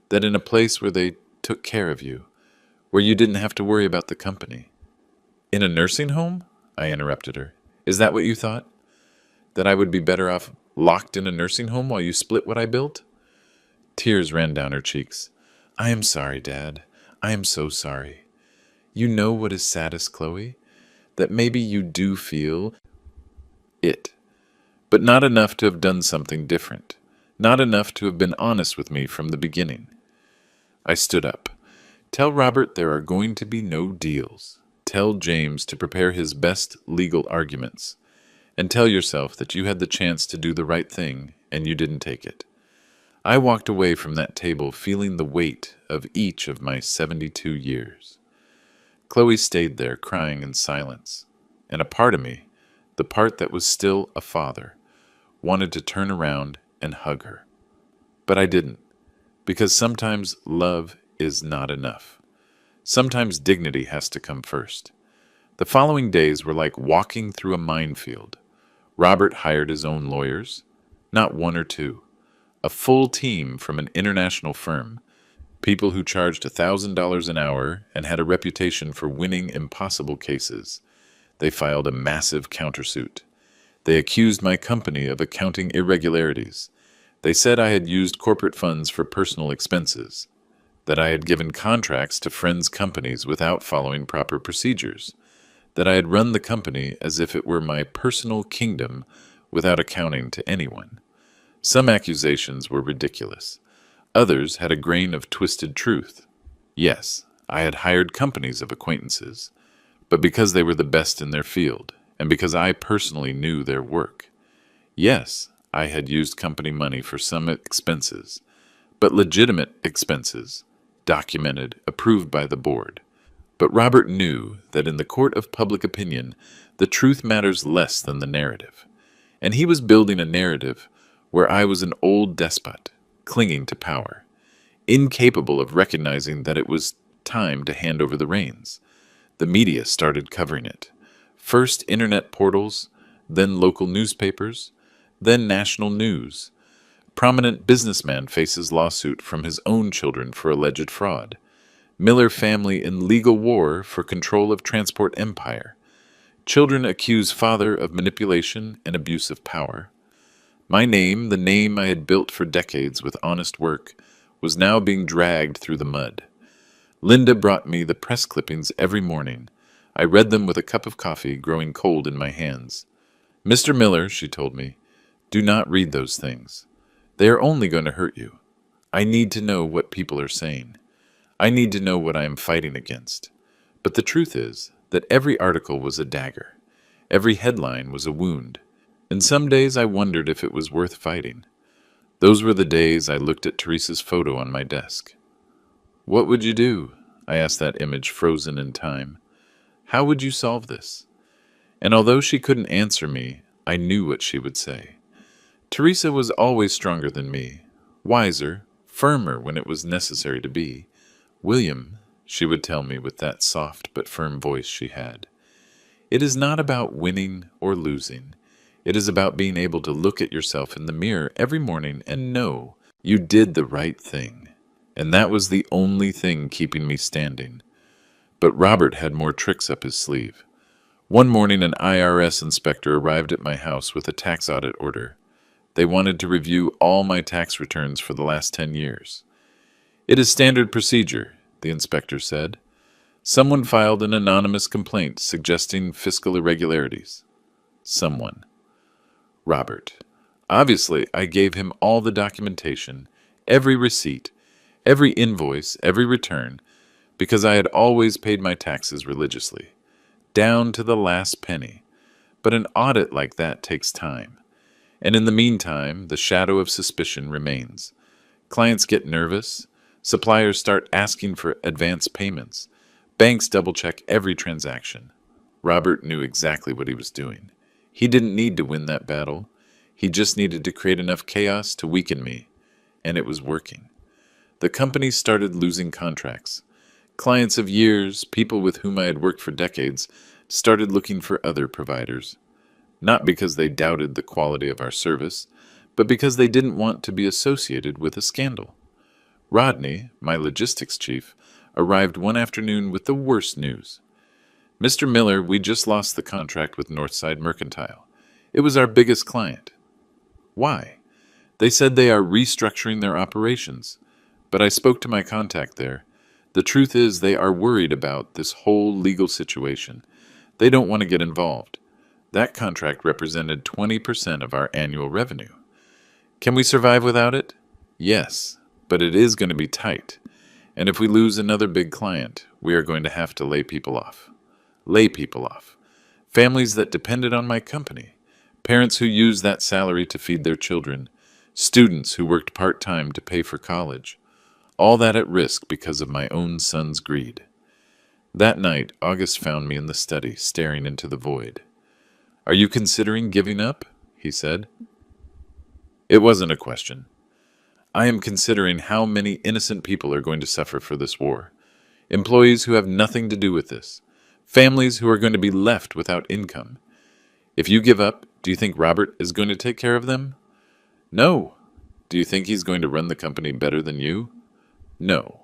S1: that in a place where they took care of you, where you didn't have to worry about the company. In a nursing home? I interrupted her. Is that what you thought? That I would be better off locked in a nursing home while you split what I built? Tears ran down her cheeks. I am sorry, Dad. I am so sorry. You know what is saddest, Chloe? That maybe you do feel it, but not enough to have done something different, not enough to have been honest with me from the beginning. I stood up. Tell Robert there are going to be no deals. Tell James to prepare his best legal arguments. And tell yourself that you had the chance to do the right thing and you didn't take it. I walked away from that table feeling the weight of each of my 72 years. Chloe stayed there crying in silence, and a part of me, the part that was still a father, wanted to turn around and hug her. But I didn't, because sometimes love is not enough. Sometimes dignity has to come first. The following days were like walking through a minefield. Robert hired his own lawyers, not one or two, a full team from an international firm, people who charged $1,000 an hour and had a reputation for winning impossible cases. They filed a massive countersuit. They accused my company of accounting irregularities. They said I had used corporate funds for personal expenses, that I had given contracts to friends' companies without following proper procedures, that I had run the company as if it were my personal kingdom without accounting to anyone. Some accusations were ridiculous. Others had a grain of twisted truth. Yes, I had hired companies of acquaintances, but because they were the best in their field, and because I personally knew their work. Yes, I had used company money for some expenses, but legitimate expenses, documented, approved by the board. But Robert knew that in the court of public opinion, the truth matters less than the narrative. And he was building a narrative where I was an old despot, clinging to power, incapable of recognizing that it was time to hand over the reins. The media started covering it. First internet portals, then local newspapers, then national news. Prominent businessman faces lawsuit from his own children for alleged fraud. Miller family in legal war for control of transport empire. Children accuse father of manipulation and abuse of power. My name, the name I had built for decades with honest work, was now being dragged through the mud. Linda brought me the press clippings every morning. I read them with a cup of coffee growing cold in my hands. Mr. Miller, she told me, do not read those things. They are only going to hurt you. I need to know what people are saying. I need to know what I am fighting against. But the truth is that every article was a dagger. Every headline was a wound. And some days I wondered if it was worth fighting. Those were the days I looked at Teresa's photo on my desk. What would you do? I asked that image frozen in time. How would you solve this? And although she couldn't answer me, I knew what she would say. Teresa was always stronger than me, wiser, firmer when it was necessary to be. William, she would tell me with that soft but firm voice she had, it is not about winning or losing. It is about being able to look at yourself in the mirror every morning and know you did the right thing. And that was the only thing keeping me standing. But Robert had more tricks up his sleeve. One morning an IRS inspector arrived at my house with a tax audit order. They wanted to review all my tax returns for the last 10 years. It is standard procedure, the inspector said. Someone filed an anonymous complaint suggesting fiscal irregularities. Someone. Robert. Obviously, I gave him all the documentation, every receipt, every invoice, every return, because I had always paid my taxes religiously, down to the last penny. But an audit like that takes time. And in the meantime, the shadow of suspicion remains. Clients get nervous. Suppliers start asking for advance payments. Banks double-check every transaction. Robert knew exactly what he was doing. He didn't need to win that battle. He just needed to create enough chaos to weaken me. And it was working. The company started losing contracts. Clients of years, people with whom I had worked for decades, started looking for other providers. Not because they doubted the quality of our service, but because they didn't want to be associated with a scandal. Rodney, my logistics chief, arrived one afternoon with the worst news. Mr. Miller, we just lost the contract with Northside Mercantile. It was our biggest client. Why? They said they are restructuring their operations. But I spoke to my contact there. The truth is they are worried about this whole legal situation. They don't want to get involved. That contract represented 20% of our annual revenue. Can we survive without it? Yes, but it is going to be tight. And if we lose another big client, we are going to have to lay people off. Lay people off. Families that depended on my company. Parents who used that salary to feed their children. Students who worked part-time to pay for college. All that at risk because of my own son's greed. That night, August found me in the study, staring into the void. Are you considering giving up? He said. It wasn't a question. I am considering how many innocent people are going to suffer for this war. Employees who have nothing to do with this. Families who are going to be left without income. If you give up, do you think Robert is going to take care of them? No. Do you think he's going to run the company better than you? No.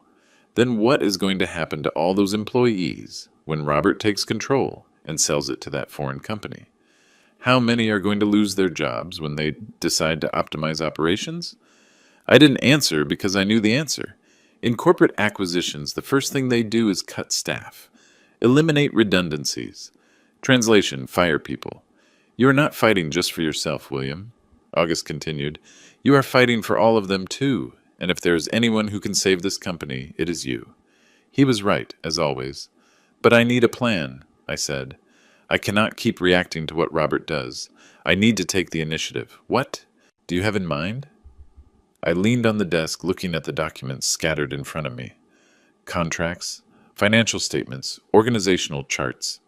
S1: Then what is going to happen to all those employees when Robert takes control and sells it to that foreign company? How many are going to lose their jobs when they decide to optimize operations? I didn't answer because I knew the answer. In corporate acquisitions, the first thing they do is cut staff. Eliminate redundancies. Translation, fire people. You are not fighting just for yourself, William. August continued. You are fighting for all of them too, and if there is anyone who can save this company, it is you. He was right, as always. But I need a plan, I said. I cannot keep reacting to what Robert does. I need to take the initiative. What do you have in mind? I leaned on the desk, looking at the documents scattered in front of me. Contracts, financial statements, organizational charts.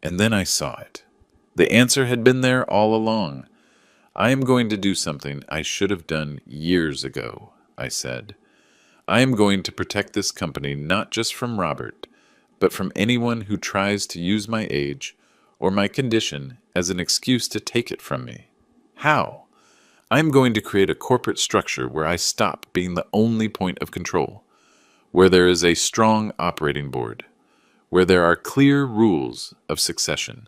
S1: And then I saw it. The answer had been there all along. I am going to do something I should have done years ago, I said. I am going to protect this company not just from Robert, but from anyone who tries to use my age or my condition as an excuse to take it from me. How? I am going to create a corporate structure where I stop being the only point of control, where there is a strong operating board, where there are clear rules of succession,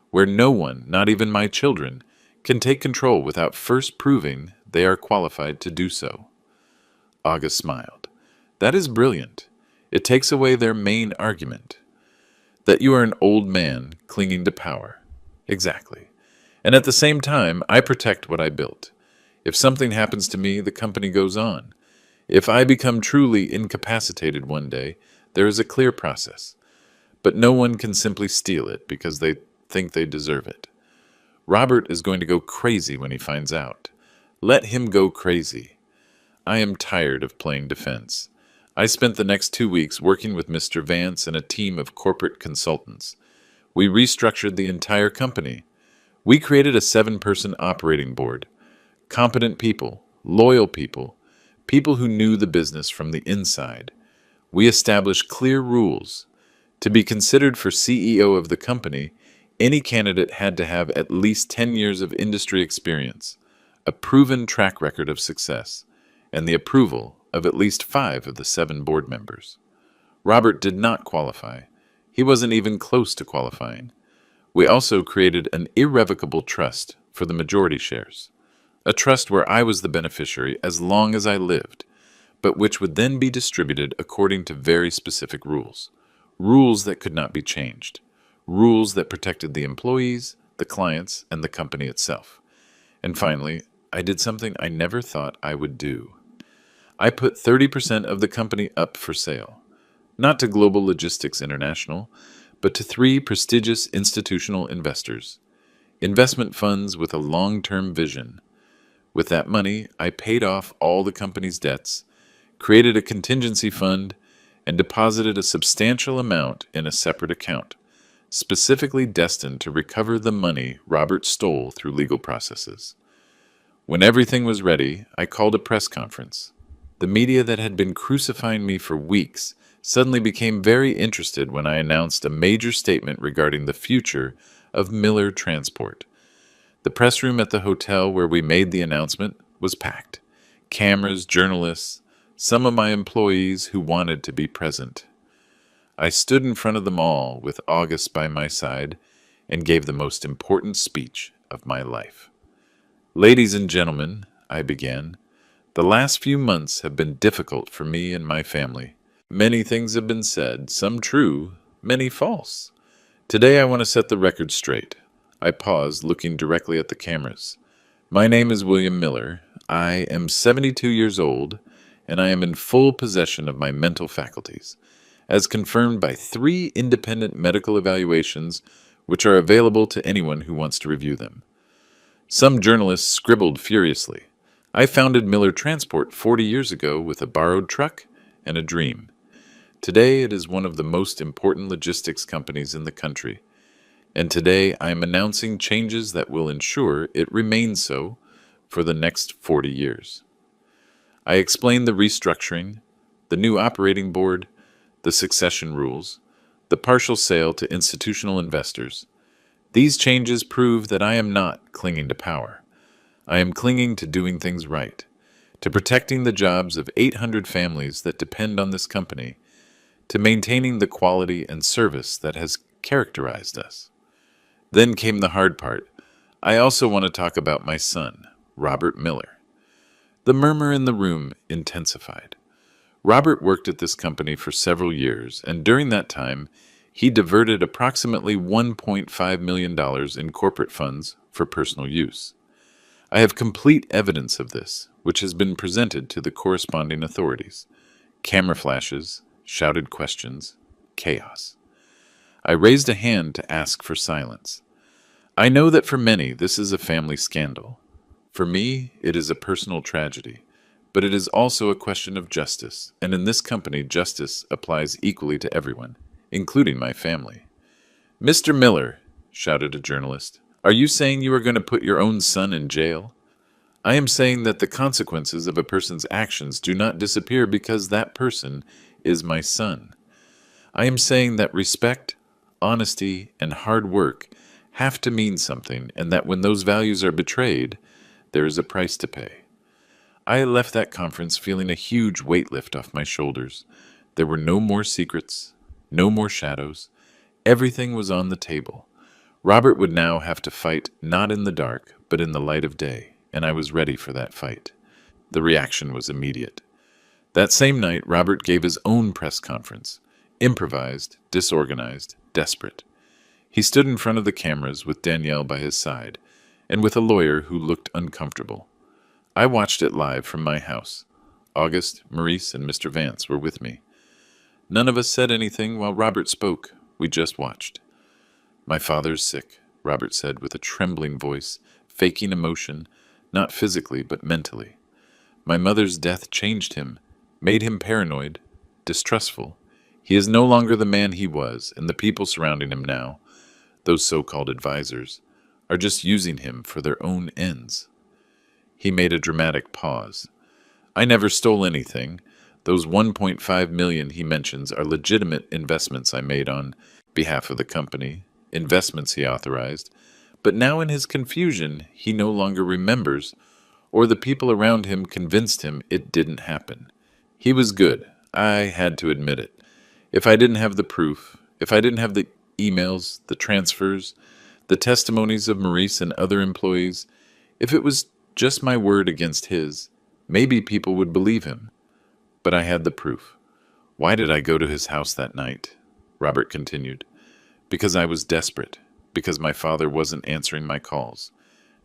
S1: where no one, not even my children, can take control without first proving they are qualified to do so. August smiled. That is brilliant. It takes away their main argument, that you are an old man clinging to power. Exactly. And at the same time, I protect what I built. If something happens to me, the company goes on. If I become truly incapacitated one day, there is a clear process. But no one can simply steal it because they think they deserve it. Robert is going to go crazy when he finds out. Let him go crazy. I am tired of playing defense. I spent the next 2 weeks working with Mr. Vance and a team of corporate consultants. We restructured the entire company. We created a 7-person operating board. Competent people, loyal people, people who knew the business from the inside. We established clear rules. To be considered for CEO of the company, any candidate had to have at least 10 years of industry experience, a proven track record of success, and the approval of at least 5 of the 7 board members. Robert did not qualify. He wasn't even close to qualifying. We also created an irrevocable trust for the majority shares, a trust where I was the beneficiary as long as I lived, but which would then be distributed according to very specific rules, rules that could not be changed, rules that protected the employees, the clients, and the company itself. And finally, I did something I never thought I would do. I put 30% of the company up for sale, not to Global Logistics International, but to 3 prestigious institutional investors, investment funds with a long-term vision. With that money, I paid off all the company's debts, created a contingency fund, and deposited a substantial amount in a separate account, specifically destined to recover the money Robert stole through legal processes. When everything was ready, I called a press conference. The media that had been crucifying me for weeks suddenly became very interested when I announced a major statement regarding the future of Miller Transport. The press room at the hotel where we made the announcement was packed. Cameras, journalists, some of my employees who wanted to be present. I stood in front of them all with August by my side and gave the most important speech of my life. Ladies and gentlemen, I began, the last few months have been difficult for me and my family. Many things have been said, some true, many false. Today I want to set the record straight. I paused, looking directly at the cameras. My name is William Miller. I am 72 years old, and I am in full possession of my mental faculties, as confirmed by 3 independent medical evaluations which are available to anyone who wants to review them. Some journalists scribbled furiously. I founded Miller Transport 40 years ago with a borrowed truck and a dream. Today it is one of the most important logistics companies in the country, and today I am announcing changes that will ensure it remains so for the next 40 years. I explained the restructuring, the new operating board, the succession rules, the partial sale to institutional investors. These changes prove that I am not clinging to power. I am clinging to doing things right, to protecting the jobs of 800 families that depend on this company, to maintaining the quality and service that has characterized us. Then came the hard part. I also want to talk about my son, Robert Miller. The murmur in the room intensified. Robert worked at this company for several years, and during that time, he diverted approximately $1.5 million in corporate funds for personal use. I have complete evidence of this, which has been presented to the corresponding authorities. Camera flashes, shouted questions, chaos. I raised a hand to ask for silence. I know that for many this is a family scandal. For me, it is a personal tragedy. But it is also a question of justice, and in this company justice applies equally to everyone, including my family. "Mr. Miller," shouted a journalist, "are you saying you are going to put your own son in jail?" "I am saying that the consequences of a person's actions do not disappear because that person is my son. I am saying that respect, honesty, and hard work have to mean something, and that when those values are betrayed, there is a price to pay." I left that conference feeling a huge weight lift off my shoulders. There were no more secrets, no more shadows. Everything was on the table. Robert would now have to fight not in the dark, but in the light of day, and I was ready for that fight. The reaction was immediate. That same night, Robert gave his own press conference. Improvised, disorganized, desperate. He stood in front of the cameras with Danielle by his side, and with a lawyer who looked uncomfortable. I watched it live from my house. August, Maurice, and Mr. Vance were with me. None of us said anything while Robert spoke. We just watched. "My father's sick," Robert said with a trembling voice, faking emotion, not physically but mentally. "My mother's death changed him, made him paranoid, distrustful. He is no longer the man he was, and the people surrounding him now, those so-called advisors, are just using him for their own ends." He made a dramatic pause. "I never stole anything. Those 1.5 million he mentions are legitimate investments I made on behalf of the company, investments he authorized. But now in his confusion, he no longer remembers, or the people around him convinced him it didn't happen. He was good. I had to admit it. If I didn't have the proof, if I didn't have the emails, the transfers, the testimonies of Maurice and other employees, if it was just my word against his, maybe people would believe him. But I had the proof. Why did I go to his house that night?" Robert continued. "Because I was desperate. Because my father wasn't answering my calls.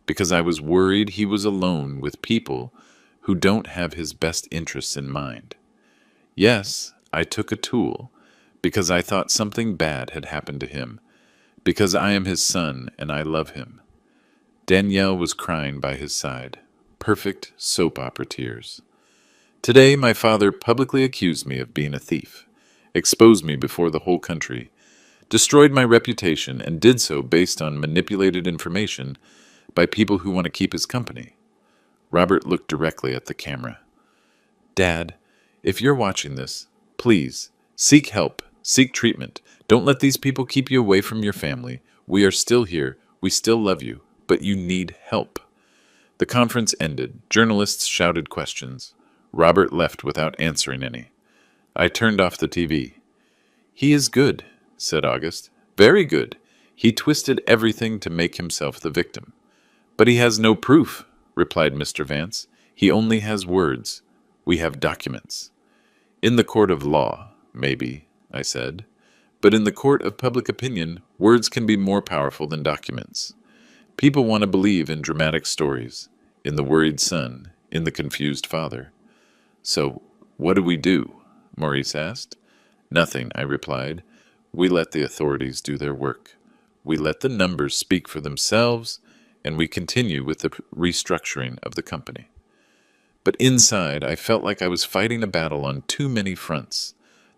S1: Because I was worried he was alone with people who don't have his best interests in mind. Yes, I took a tool, because I thought something bad had happened to him. Because I am his son and I love him." Danielle was crying by his side. Perfect soap opera tears. "Today my father publicly accused me of being a thief, exposed me before the whole country, destroyed my reputation, and did so based on manipulated information by people who want to keep his company." Robert looked directly at the camera. "Dad, if you're watching this, please, seek help, seek treatment. Don't let these people keep you away from your family. We are still here. We still love you. But you need help." The conference ended. Journalists shouted questions. Robert left without answering any. I turned off the TV. "He is good," said August. "Very good. He twisted everything to make himself the victim." "But he has no proof," replied Mr. Vance. "He only has words. We have documents." "In the court of law, maybe," I said. "But in the court of public opinion, words can be more powerful than documents. People want to believe in dramatic stories, in the worried son, in the confused father." "So, what do we do?" Maurice asked. "Nothing," I replied. "We let the authorities do their work. We let the numbers speak for themselves, and we continue with the restructuring of the company." But inside, I felt like I was fighting a battle on too many fronts.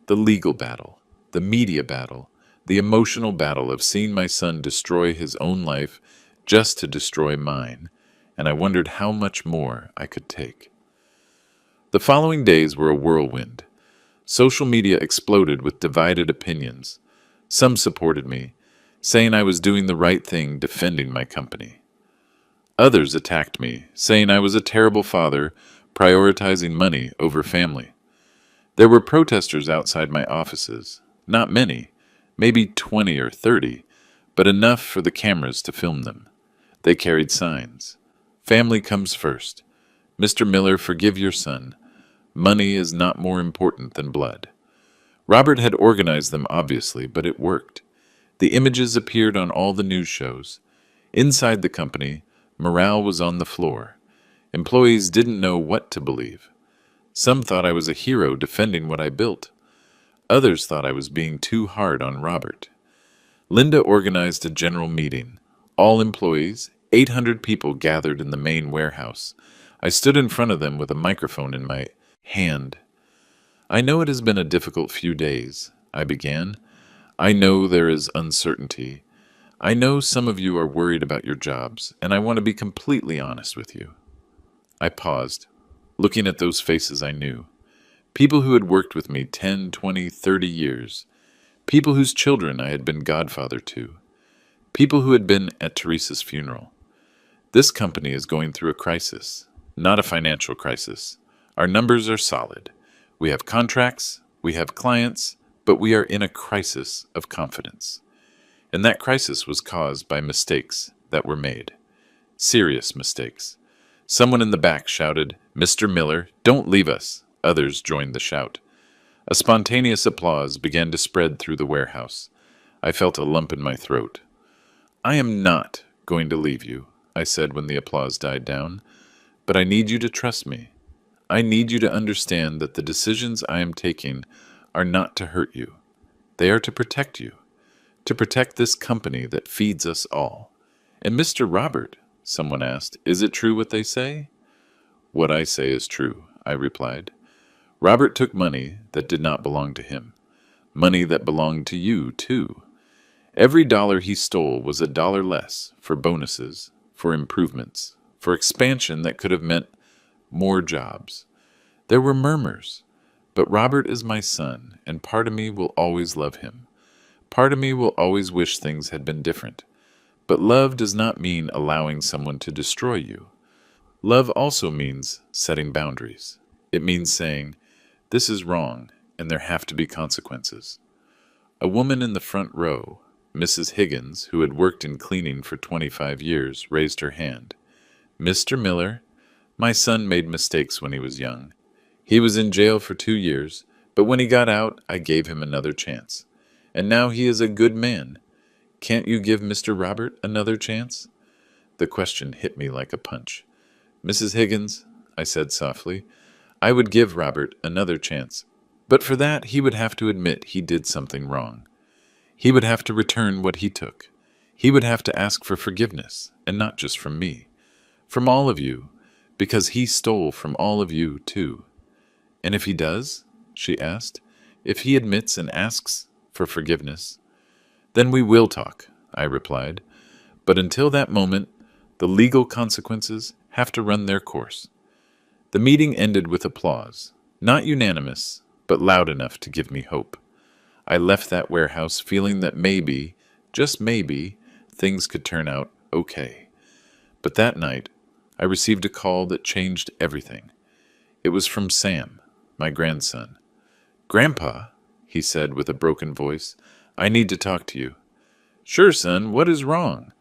S1: The legal battle, the media battle, the emotional battle of seeing my son destroy his own life just to destroy mine, and I wondered how much more I could take. The following days were a whirlwind. Social media exploded with divided opinions. Some supported me, saying I was doing the right thing defending my company. Others attacked me, saying I was a terrible father, prioritizing money over family. There were protesters outside my offices. Not many, maybe 20 or 30, but enough for the cameras to film them. They carried signs. "Family comes first. Mr. Miller, forgive your son. Money is not more important than blood." Robert had organized them, obviously, but it worked. The images appeared on all the news shows. Inside the company, morale was on the floor. Employees didn't know what to believe. Some thought I was a hero defending what I built. Others thought I was being too hard on Robert. Linda organized a general meeting. All employees, 800 people gathered in the main warehouse. I stood in front of them with a microphone in my hand. I know it has been a difficult few days, I began. I know there is uncertainty. I know some of you are worried about your jobs, and I want to be completely honest with you. I paused, looking at those faces I knew. People who had worked with me 10, 20, 30 years. People whose children I had been godfather to. People who had been at Teresa's funeral. This company is going through a crisis, not a financial crisis. Our numbers are solid. We have contracts, we have clients, but we are in a crisis of confidence. And that crisis was caused by mistakes that were made. Serious mistakes. Someone in the back shouted, "Mr. Miller, don't leave us." Others joined the shout. A spontaneous applause began to spread through the warehouse. I felt a lump in my throat. "I am not going to leave you," I said when the applause died down. "But I need you to trust me. I need you to understand that the decisions I am taking are not to hurt you. They are to protect you. To protect this company that feeds us all." "And Mr. Robert," someone asked, "is it true what they say?" "What I say is true," I replied. "Robert took money that did not belong to him. Money that belonged to you, too. Every dollar he stole was a dollar less for bonuses, for improvements, for expansion that could have meant more jobs. There were murmurs, but Robert is my son, and part of me will always love him. Part of me will always wish things had been different. But love does not mean allowing someone to destroy you. Love also means setting boundaries. It means saying, 'This is wrong, and there have to be consequences.'" A woman in the front row, Mrs. Higgins, who had worked in cleaning for 25 years, raised her hand. "Mr. Miller, my son made mistakes when he was young. He was in jail for 2 years, but when he got out, I gave him another chance. And now he is a good man. Can't you give Mr. Robert another chance?" The question hit me like a punch. "Mrs. Higgins," I said softly, "I would give Robert another chance. But for that, he would have to admit he did something wrong. He would have to return what he took. He would have to ask for forgiveness, and not just from me. From all of you, because he stole from all of you, too." "And if he does?" she asked. "If he admits and asks for forgiveness?" "Then we will talk," I replied. "But until that moment, the legal consequences have to run their course." The meeting ended with applause, not unanimous, but loud enough to give me hope. I left that warehouse feeling that maybe, just maybe, things could turn out okay. But that night, I received a call that changed everything. It was from Sam, my grandson. "Grandpa," he said with a broken voice, "I need to talk to you." "Sure, son, what is wrong?"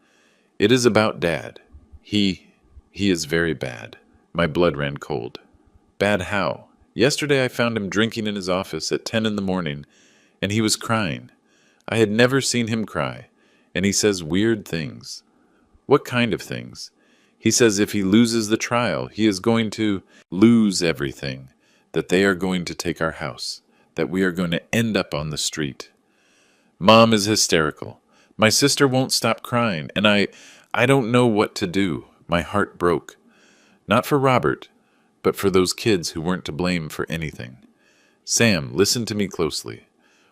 S1: "It is about Dad. He is very bad." My blood ran cold. "Bad how?" "Yesterday I found him drinking in his office at 10 in the morning, and he was crying. I had never seen him cry, and he says weird things." "What kind of things?" "He says if he loses the trial, he is going to lose everything, that they are going to take our house, that we are going to end up on the street." Mom is hysterical. My sister won't stop crying, and I don't know what to do. My heart broke. Not for Robert, but for those kids who weren't to blame for anything. "Sam, listen to me closely.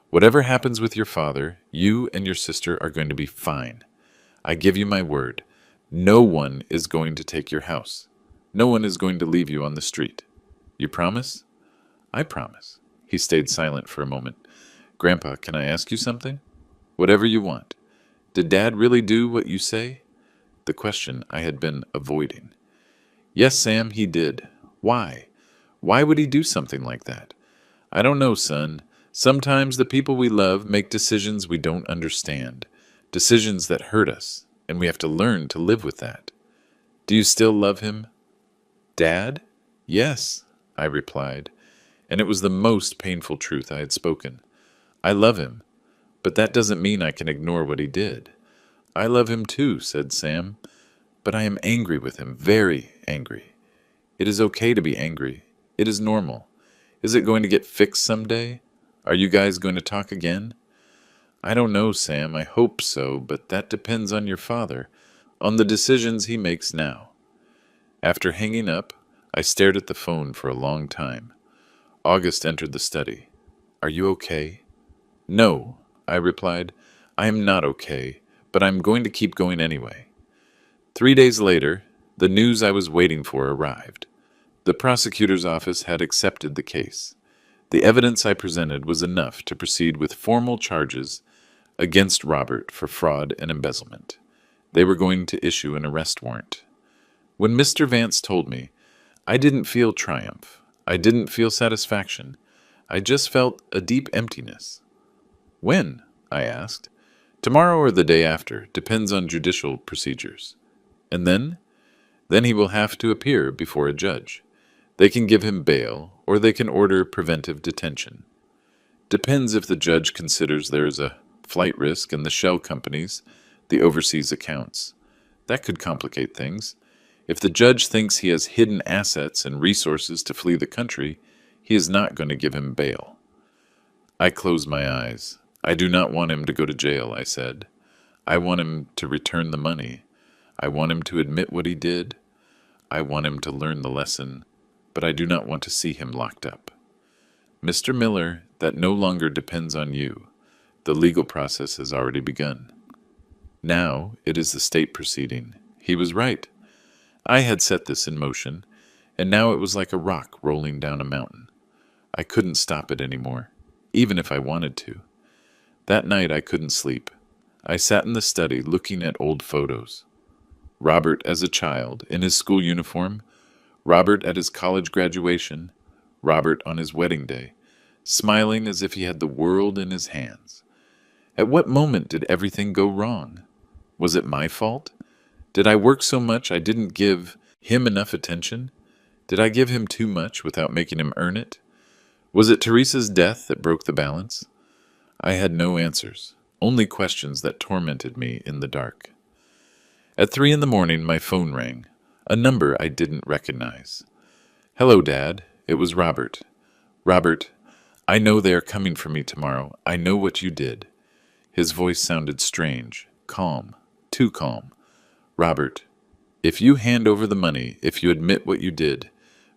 S1: Whatever happens with your father, you and your sister are going to be fine. I give you my word. No one is going to take your house. No one is going to leave you on the street. You promise?" "I promise." He stayed silent for a moment. "Grandpa, can I ask you something?" "Whatever you want. Did Dad really do what you say?" The question I had been avoiding. "Yes, Sam, he did. Why? Why would he do something like that?" "I don't know, son. Sometimes the people we love make decisions we don't understand, decisions that hurt us, and we have to learn to live with that." "Do you still love him?" "Dad? Yes," I replied, and it was the most painful truth I had spoken. "I love him, but that doesn't mean I can ignore what he did." "I love him too," said Sam, "but I am angry with him, very angry." "It is okay to be angry. It is normal. Is it going to get fixed someday?" Are you guys going to talk again? I don't know, Sam. I hope so, but that depends on your father, on the decisions he makes now. After hanging up, I stared at the phone for a long time. August entered the study. Are you okay? No, I replied. I am not okay, but I'm going to keep going anyway. 3 days later, the news I was waiting for arrived. The prosecutor's office had accepted the case. The evidence I presented was enough to proceed with formal charges against Robert for fraud and embezzlement. They were going to issue an arrest warrant. When Mr. Vance told me, I didn't feel triumph. I didn't feel satisfaction. I just felt a deep emptiness. When? I asked. Tomorrow or the day after, depends on judicial procedures. And then? Then he will have to appear before a judge. They can give him bail, or they can order preventive detention. Depends if the judge considers there is a flight risk in the shell companies, the overseas accounts. That could complicate things. If the judge thinks he has hidden assets and resources to flee the country, he is not going to give him bail. I closed my eyes. I do not want him to go to jail, I said. I want him to return the money. I want him to admit what he did. I want him to learn the lesson, but I do not want to see him locked up. Mr. Miller, that no longer depends on you. The legal process has already begun. Now it is the state proceeding. He was right. I had set this in motion, and now it was like a rock rolling down a mountain. I couldn't stop it anymore, even if I wanted to. That night I couldn't sleep. I sat in the study looking at old photos. Robert as a child, in his school uniform, Robert at his college graduation, Robert on his wedding day, smiling as if he had the world in his hands. At what moment did everything go wrong? Was it my fault? Did I work so much I didn't give him enough attention? Did I give him too much without making him earn it? Was it Teresa's death that broke the balance? I had no answers, only questions that tormented me in the dark. At 3 a.m, my phone rang, a number I didn't recognize. Hello, Dad. It was Robert. Robert, I know they are coming for me tomorrow. I know what you did. His voice sounded strange, calm, too calm. Robert, if you hand over the money, if you admit what you did,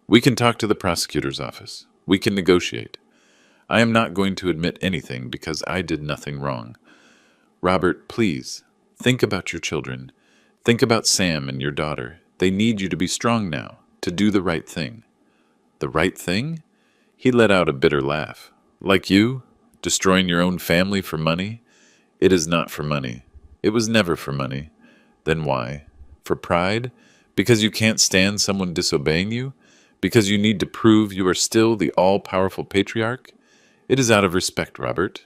S1: we can talk to the prosecutor's office. We can negotiate. I am not going to admit anything because I did nothing wrong. Robert, please, think about your children. Think about Sam and your daughter. They need you to be strong now, to do the right thing. The right thing? He let out a bitter laugh. Like you? Destroying your own family for money? It is not for money. It was never for money. Then why? For pride? Because you can't stand someone disobeying you? Because you need to prove you are still the all-powerful patriarch? It is out of respect, Robert.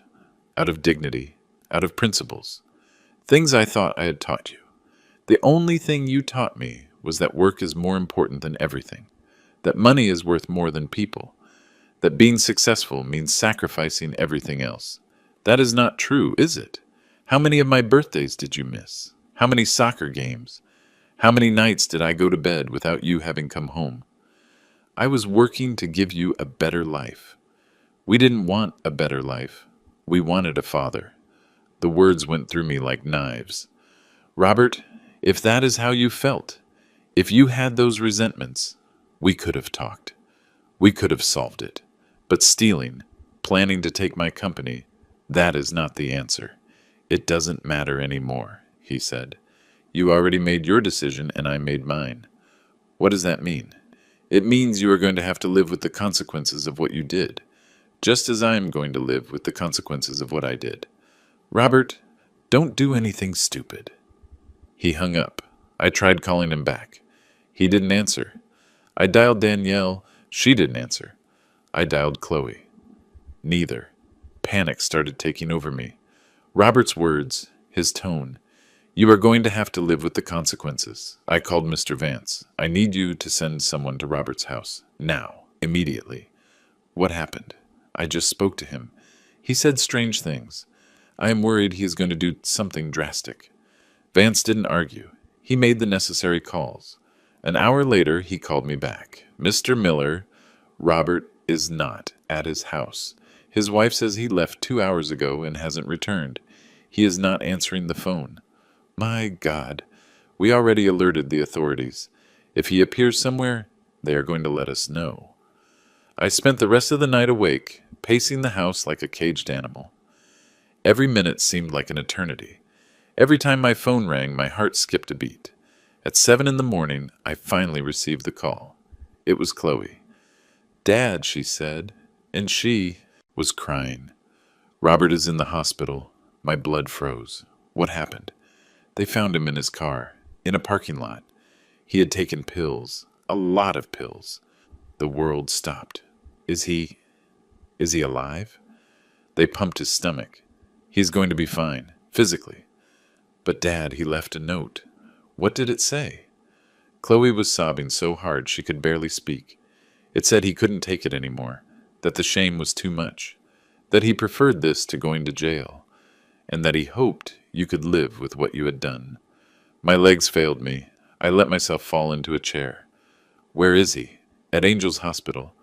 S1: Out of dignity. Out of principles. Things I thought I had taught you. The only thing you taught me was that work is more important than everything. That money is worth more than people. That being successful means sacrificing everything else. That is not true, is it? How many of my birthdays did you miss? How many soccer games? How many nights did I go to bed without you having come home? I was working to give you a better life. We didn't want a better life. We wanted a father. The words went through me like knives. Robert, if that is how you felt, if you had those resentments, we could have talked. We could have solved it. But stealing, planning to take my company, that is not the answer. It doesn't matter anymore, he said. You already made your decision and I made mine. What does that mean? It means you are going to have to live with the consequences of what you did, just as I am going to live with the consequences of what I did. Robert, don't do anything stupid. He hung up. I tried calling him back. He didn't answer. I dialed Danielle. She didn't answer. I dialed Chloe. Neither. Panic started taking over me. Robert's words, his tone. You are going to have to live with the consequences. I called Mr. Vance. I need you to send someone to Robert's house. Now. Immediately. What happened? I just spoke to him. He said strange things. I am worried he is going to do something drastic. Vance didn't argue. He made the necessary calls. An hour later, he called me back. Mr. Miller, Robert is not at his house. His wife says he left 2 hours ago and hasn't returned. He is not answering the phone. My God. We already alerted the authorities. If he appears somewhere, they are going to let us know. I spent the rest of the night awake, pacing the house like a caged animal. Every minute seemed like an eternity. Every time my phone rang, my heart skipped a beat. At 7 in the morning, I finally received the call. It was Chloe. "Dad," she said, and she was crying. "Robert is in the hospital." My blood froze. What happened? They found him in his car, in a parking lot. He had taken pills, a lot of pills. The world stopped. Is he alive? They pumped his stomach. He's going to be fine, physically. But Dad, he left a note. What did it say? Chloe was sobbing so hard she could barely speak. It said he couldn't take it anymore, that the shame was too much, that he preferred this to going to jail, and that he hoped you could live with what you had done. My legs failed me. I let myself fall into a chair. Where is he? At Angel's Hospital.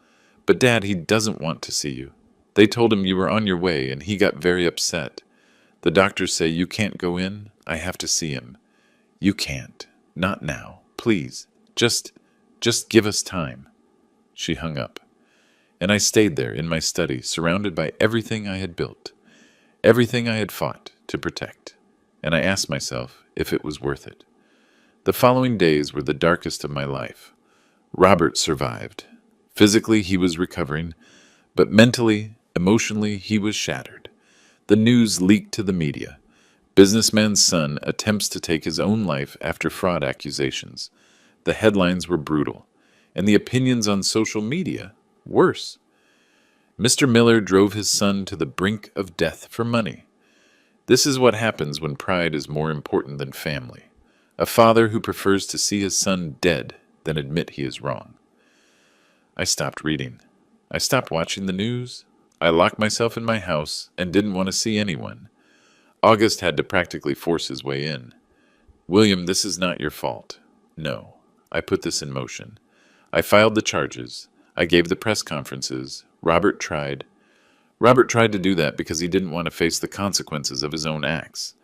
S1: But Dad, he doesn't want to see you. They told him you were on your way, and he got very upset. The doctors say you can't go in. I have to see him. You can't. Not now. Please. Just give us time. She hung up. And I stayed there in my study, surrounded by everything I had built, everything I had fought to protect. And I asked myself if it was worth it. The following days were the darkest of my life. Robert survived. Physically, he was recovering, but mentally, emotionally, he was shattered. The news leaked to the media. Businessman's son attempts to take his own life after fraud accusations. The headlines were brutal, and the opinions on social media worse. Mr. Miller drove his son to the brink of death for money. This is what happens when pride is more important than family. A father who prefers to see his son dead than admit he is wrong. I stopped reading. I stopped watching the news. I locked myself in my house and didn't want to see anyone. August had to practically force his way in. "William, this is not your fault." No, I put this in motion. I filed the charges. I gave the press conferences. Robert tried to do that because he didn't want to face the consequences of his own acts.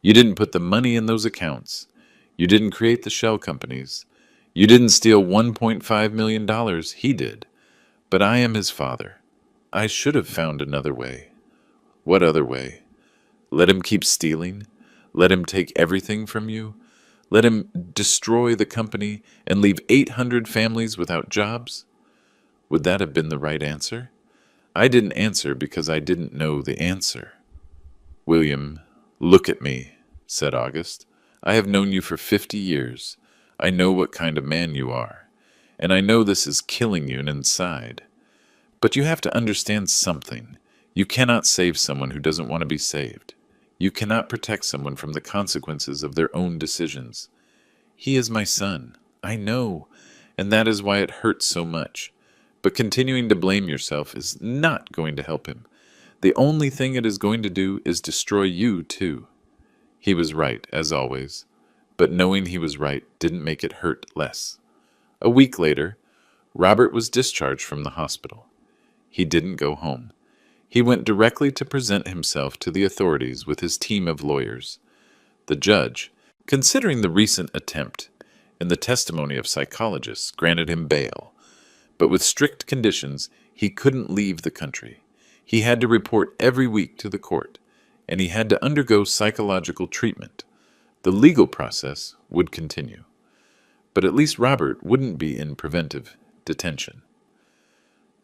S1: You didn't put the money in those accounts. You didn't create the shell companies. You didn't steal $1.5 million. He did. But I am his father. I should have found another way. What other way? Let him keep stealing? Let him take everything from you? Let him destroy the company and leave 800 families without jobs? Would that have been the right answer? I didn't answer because I didn't know the answer. "William, look at me," said August. "I have known you for 50 years. I know what kind of man you are, and I know this is killing you inside. But you have to understand something. You cannot save someone who doesn't want to be saved. You cannot protect someone from the consequences of their own decisions. He is my son. I know, and that is why it hurts so much. But continuing to blame yourself is not going to help him. The only thing it is going to do is destroy you, too." He was right, as always, but knowing he was right didn't make it hurt less. A week later, Robert was discharged from the hospital. He didn't go home. He went directly to present himself to the authorities with his team of lawyers. The judge, considering the recent attempt and the testimony of psychologists, granted him bail. But with strict conditions, he couldn't leave the country. He had to report every week to the court, and he had to undergo psychological treatment. The legal process would continue. But at least Robert wouldn't be in preventive detention.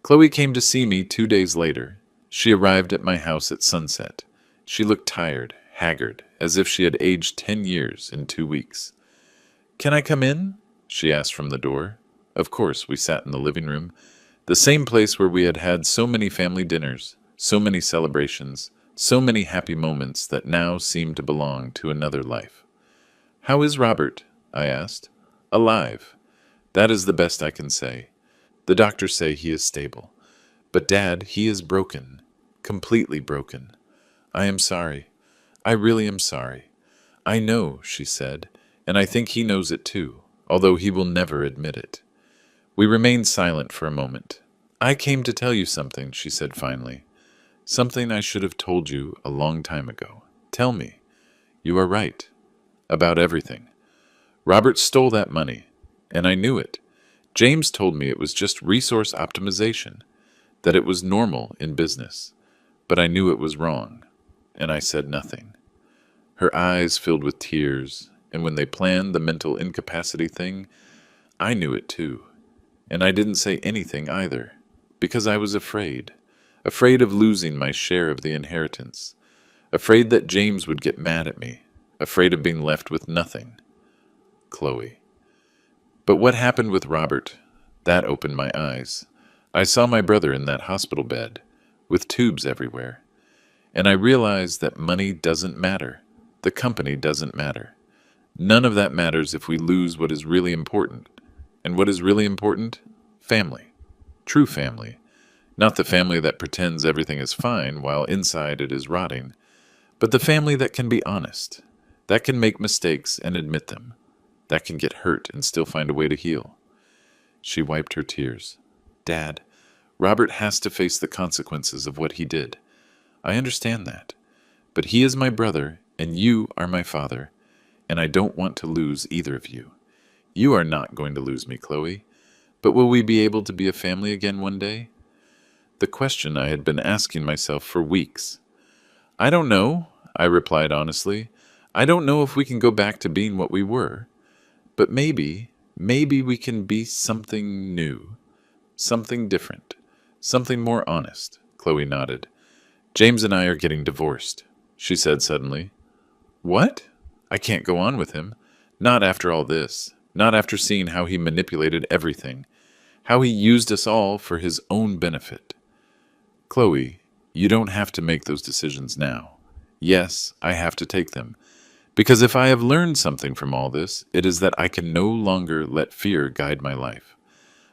S1: Chloe came to see me 2 days later. She arrived at my house at sunset. She looked tired, haggard, as if she had aged 10 years in 2 weeks. "Can I come in?" she asked from the door. Of course, we sat in the living room, the same place where we had had so many family dinners, so many celebrations, so many happy moments that now seemed to belong to another life. "How is Robert?" I asked. "Alive. That is the best I can say. The doctors say he is stable. But Dad, he is broken. Completely broken. I am sorry. I really am sorry. I know," she said, "and I think he knows it too, although he will never admit it." We remained silent for a moment. "I came to tell you something," she said finally. Something I should have told you a long time ago. Tell me. You are right. About everything. Robert stole that money, and I knew it. James told me it was just resource optimization, that it was normal in business. But I knew it was wrong, and I said nothing. Her eyes filled with tears, and when they planned the mental incapacity thing, I knew it too. And I didn't say anything either, because I was afraid. Afraid of losing my share of the inheritance. Afraid that James would get mad at me. Afraid of being left with nothing. Chloe. But what happened with Robert? That opened my eyes. I saw my brother in that hospital bed, with tubes everywhere. And I realized that money doesn't matter. The company doesn't matter. None of that matters if we lose what is really important. And what is really important? Family. True family. Not the family that pretends everything is fine while inside it is rotting, but the family that can be honest, that can make mistakes and admit them, that can get hurt and still find a way to heal. She wiped her tears. Dad, Robert has to face the consequences of what he did. I understand that. But he is my brother, and you are my father, and I don't want to lose either of you. You are not going to lose me, Chloe. But will we be able to be a family again one day? The question I had been asking myself for weeks. I don't know, I replied honestly. I don't know if we can go back to being what we were. But maybe we can be something new. Something different. Something more honest. Chloe nodded. James and I are getting divorced, she said suddenly. What? I can't go on with him. Not after all this. Not after seeing how he manipulated everything. How he used us all for his own benefit. Chloe, you don't have to make those decisions now. Yes, I have to take them. Because if I have learned something from all this, it is that I can no longer let fear guide my life.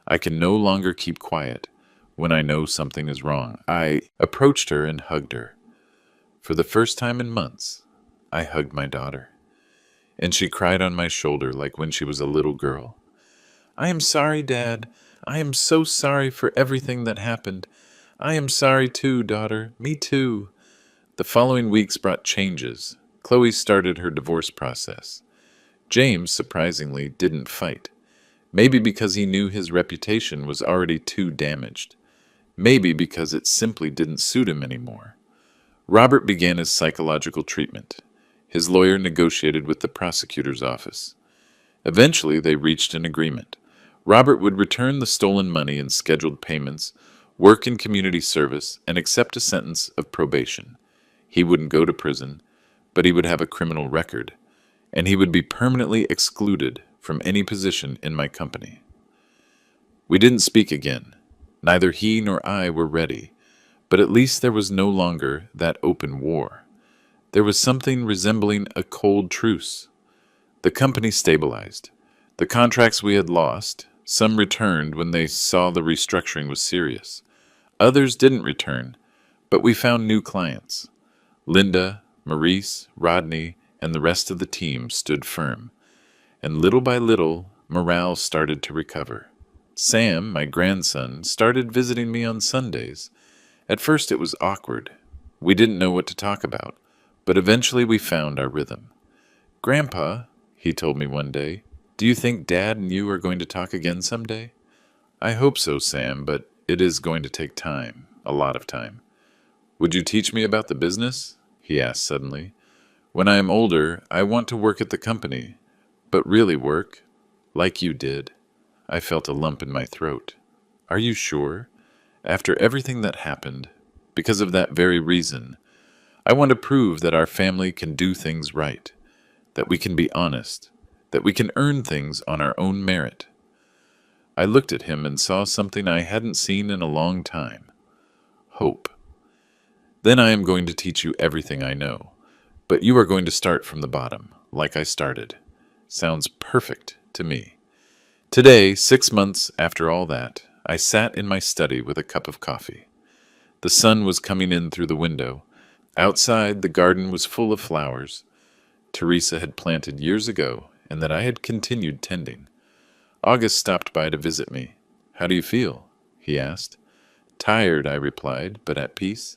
S1: I can no longer keep quiet when I know something is wrong. I approached her and hugged her. For the first time in months, I hugged my daughter. And she cried on my shoulder like when she was a little girl. I am sorry, Dad. I am so sorry for everything that happened. I am sorry too, daughter. Me too. The following weeks brought changes. Chloe started her divorce process. James, surprisingly, didn't fight. Maybe because he knew his reputation was already too damaged. Maybe because it simply didn't suit him anymore. Robert began his psychological treatment. His lawyer negotiated with the prosecutor's office. Eventually, they reached an agreement. Robert would return the stolen money and scheduled payments, work in community service, and accept a sentence of probation. He wouldn't go to prison, but he would have a criminal record, and he would be permanently excluded from any position in my company. We didn't speak again. Neither he nor I were ready, but at least there was no longer that open war. There was something resembling a cold truce. The company stabilized. The contracts we had lost, some returned when they saw the restructuring was serious. Others didn't return, but we found new clients. Linda, Maurice, Rodney, and the rest of the team stood firm. And little by little, morale started to recover. Sam, my grandson, started visiting me on Sundays. At first it was awkward. We didn't know what to talk about, but eventually we found our rhythm. Grandpa, he told me one day, do you think Dad and you are going to talk again someday? I hope so, Sam, but it is going to take time, a lot of time. Would you teach me about the business? He asked suddenly. When I am older, I want to work at the company, but really work, like you did. I felt a lump in my throat. Are you sure? After everything that happened, because of that very reason, I want to prove that our family can do things right, that we can be honest, that we can earn things on our own merit. I looked at him and saw something I hadn't seen in a long time. Hope. Then I am going to teach you everything I know, but you are going to start from the bottom, like I started. Sounds perfect to me. Today, 6 months after all that, I sat in my study with a cup of coffee. The sun was coming in through the window. Outside, the garden was full of flowers Teresa had planted years ago and that I had continued tending. August stopped by to visit me. How do you feel? He asked. Tired, I replied, but at peace.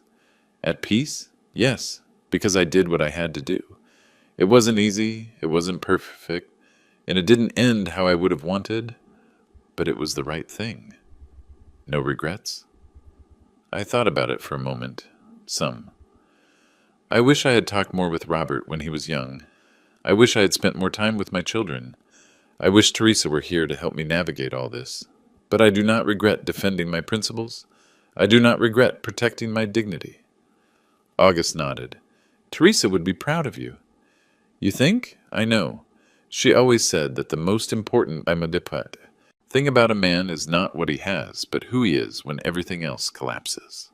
S1: At peace? Yes, because I did what I had to do. It wasn't easy, it wasn't perfect, and it didn't end how I would have wanted, but it was the right thing. No regrets? I thought about it for a moment. Some. I wish I had talked more with Robert when he was young. I wish I had spent more time with my children. I wish Teresa were here to help me navigate all this. But I do not regret defending my principles. I do not regret protecting my dignity. August nodded. Teresa would be proud of you. You think? I know. She always said that the most important thing about a man is not what he has, but who he is when everything else collapses.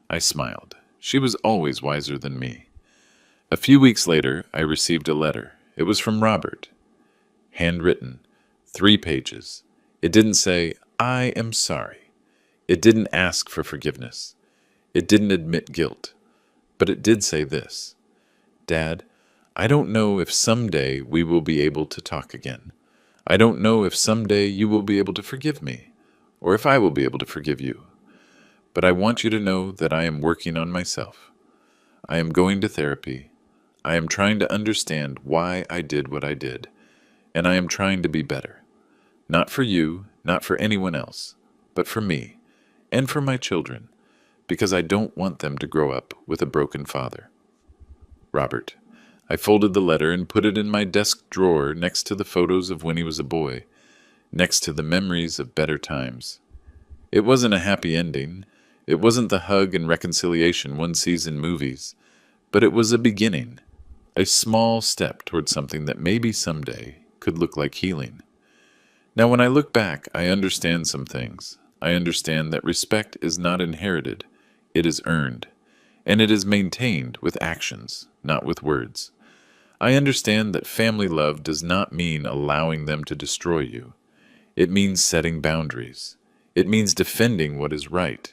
S1: I smiled. She was always wiser than me. A few weeks later, I received a letter. It was from Robert. Handwritten. 3 pages. It didn't say, I am sorry. It didn't ask for forgiveness. It didn't admit guilt. But it did say this. Dad, I don't know if someday we will be able to talk again. I don't know if someday you will be able to forgive me, or if I will be able to forgive you. But I want you to know that I am working on myself. I am going to therapy. I am trying to understand why I did what I did, and I am trying to be better. Not for you, not for anyone else, but for me, and for my children, because I don't want them to grow up with a broken father. Robert. I folded the letter and put it in my desk drawer next to the photos of when he was a boy, next to the memories of better times. It wasn't a happy ending. It wasn't the hug and reconciliation one sees in movies, but it was a beginning, a small step toward something that maybe someday could look like healing. Now, when I look back, I understand some things. I understand that respect is not inherited, it is earned, and it is maintained with actions, not with words. I understand that family love does not mean allowing them to destroy you. It means setting boundaries. It means defending what is right,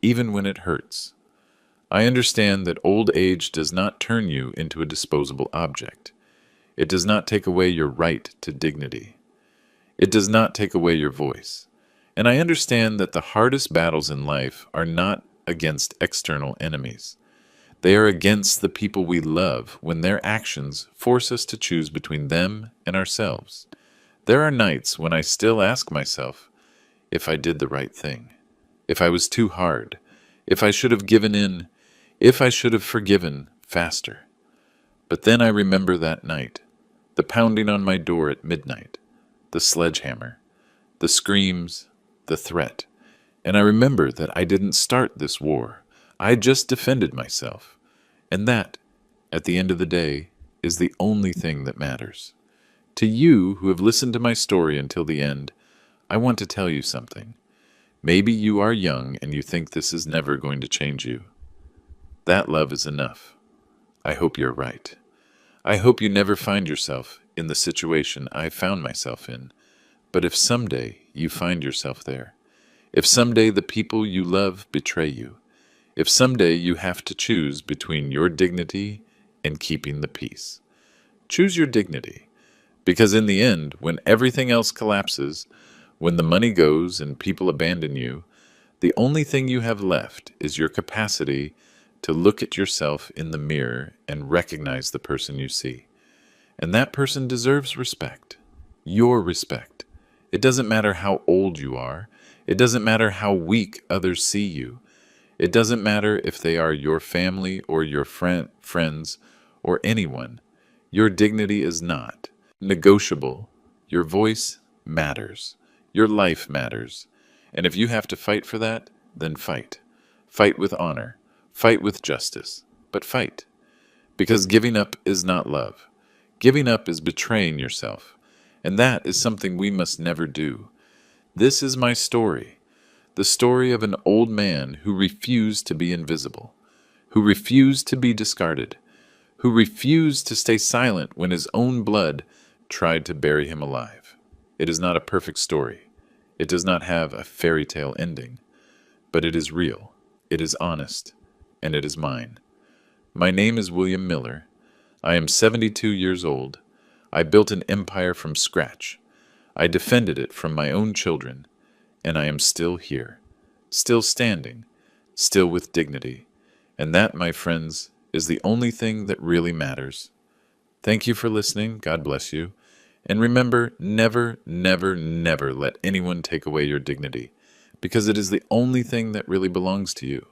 S1: even when it hurts. I understand that old age does not turn you into a disposable object. It does not take away your right to dignity. It does not take away your voice. And I understand that the hardest battles in life are not against external enemies. They are against the people we love when their actions force us to choose between them and ourselves. There are nights when I still ask myself if I did the right thing, if I was too hard, if I should have given in, if I should have forgiven faster. But then I remember that night, the pounding on my door at midnight, the sledgehammer, the screams, the threat, and I remember that I didn't start this war. I just defended myself. And that, at the end of the day, is the only thing that matters. To you who have listened to my story until the end, I want to tell you something. Maybe you are young and you think this is never going to change you. That love is enough. I hope you're right. I hope you never find yourself in the situation I found myself in. But if someday you find yourself there, if someday the people you love betray you, if someday you have to choose between your dignity and keeping the peace, choose your dignity. Because in the end, when everything else collapses, when the money goes and people abandon you, the only thing you have left is your capacity to look at yourself in the mirror and recognize the person you see. And that person deserves respect. Your respect. It doesn't matter how old you are. It doesn't matter how weak others see you. It doesn't matter if they are your family or your friends or anyone. Your dignity is not negotiable. Your voice matters. Your life matters. And if you have to fight for that, then fight. Fight with honor. Fight with justice. But fight. Because giving up is not love. Giving up is betraying yourself. And that is something we must never do. This is my story. The story of an old man who refused to be invisible, who refused to be discarded, who refused to stay silent when his own blood tried to bury him alive. It is not a perfect story. It does not have a fairy tale ending, but it is real, it is honest, and it is mine. My name is William Miller. I am 72 years old. I built an empire from scratch. I defended it from my own children. And I am still here, still standing, still with dignity, And that, my friends, is the only thing that really matters. Thank you for listening. God bless you. And remember, never, never, never let anyone take away your dignity, because it is the only thing that really belongs to you.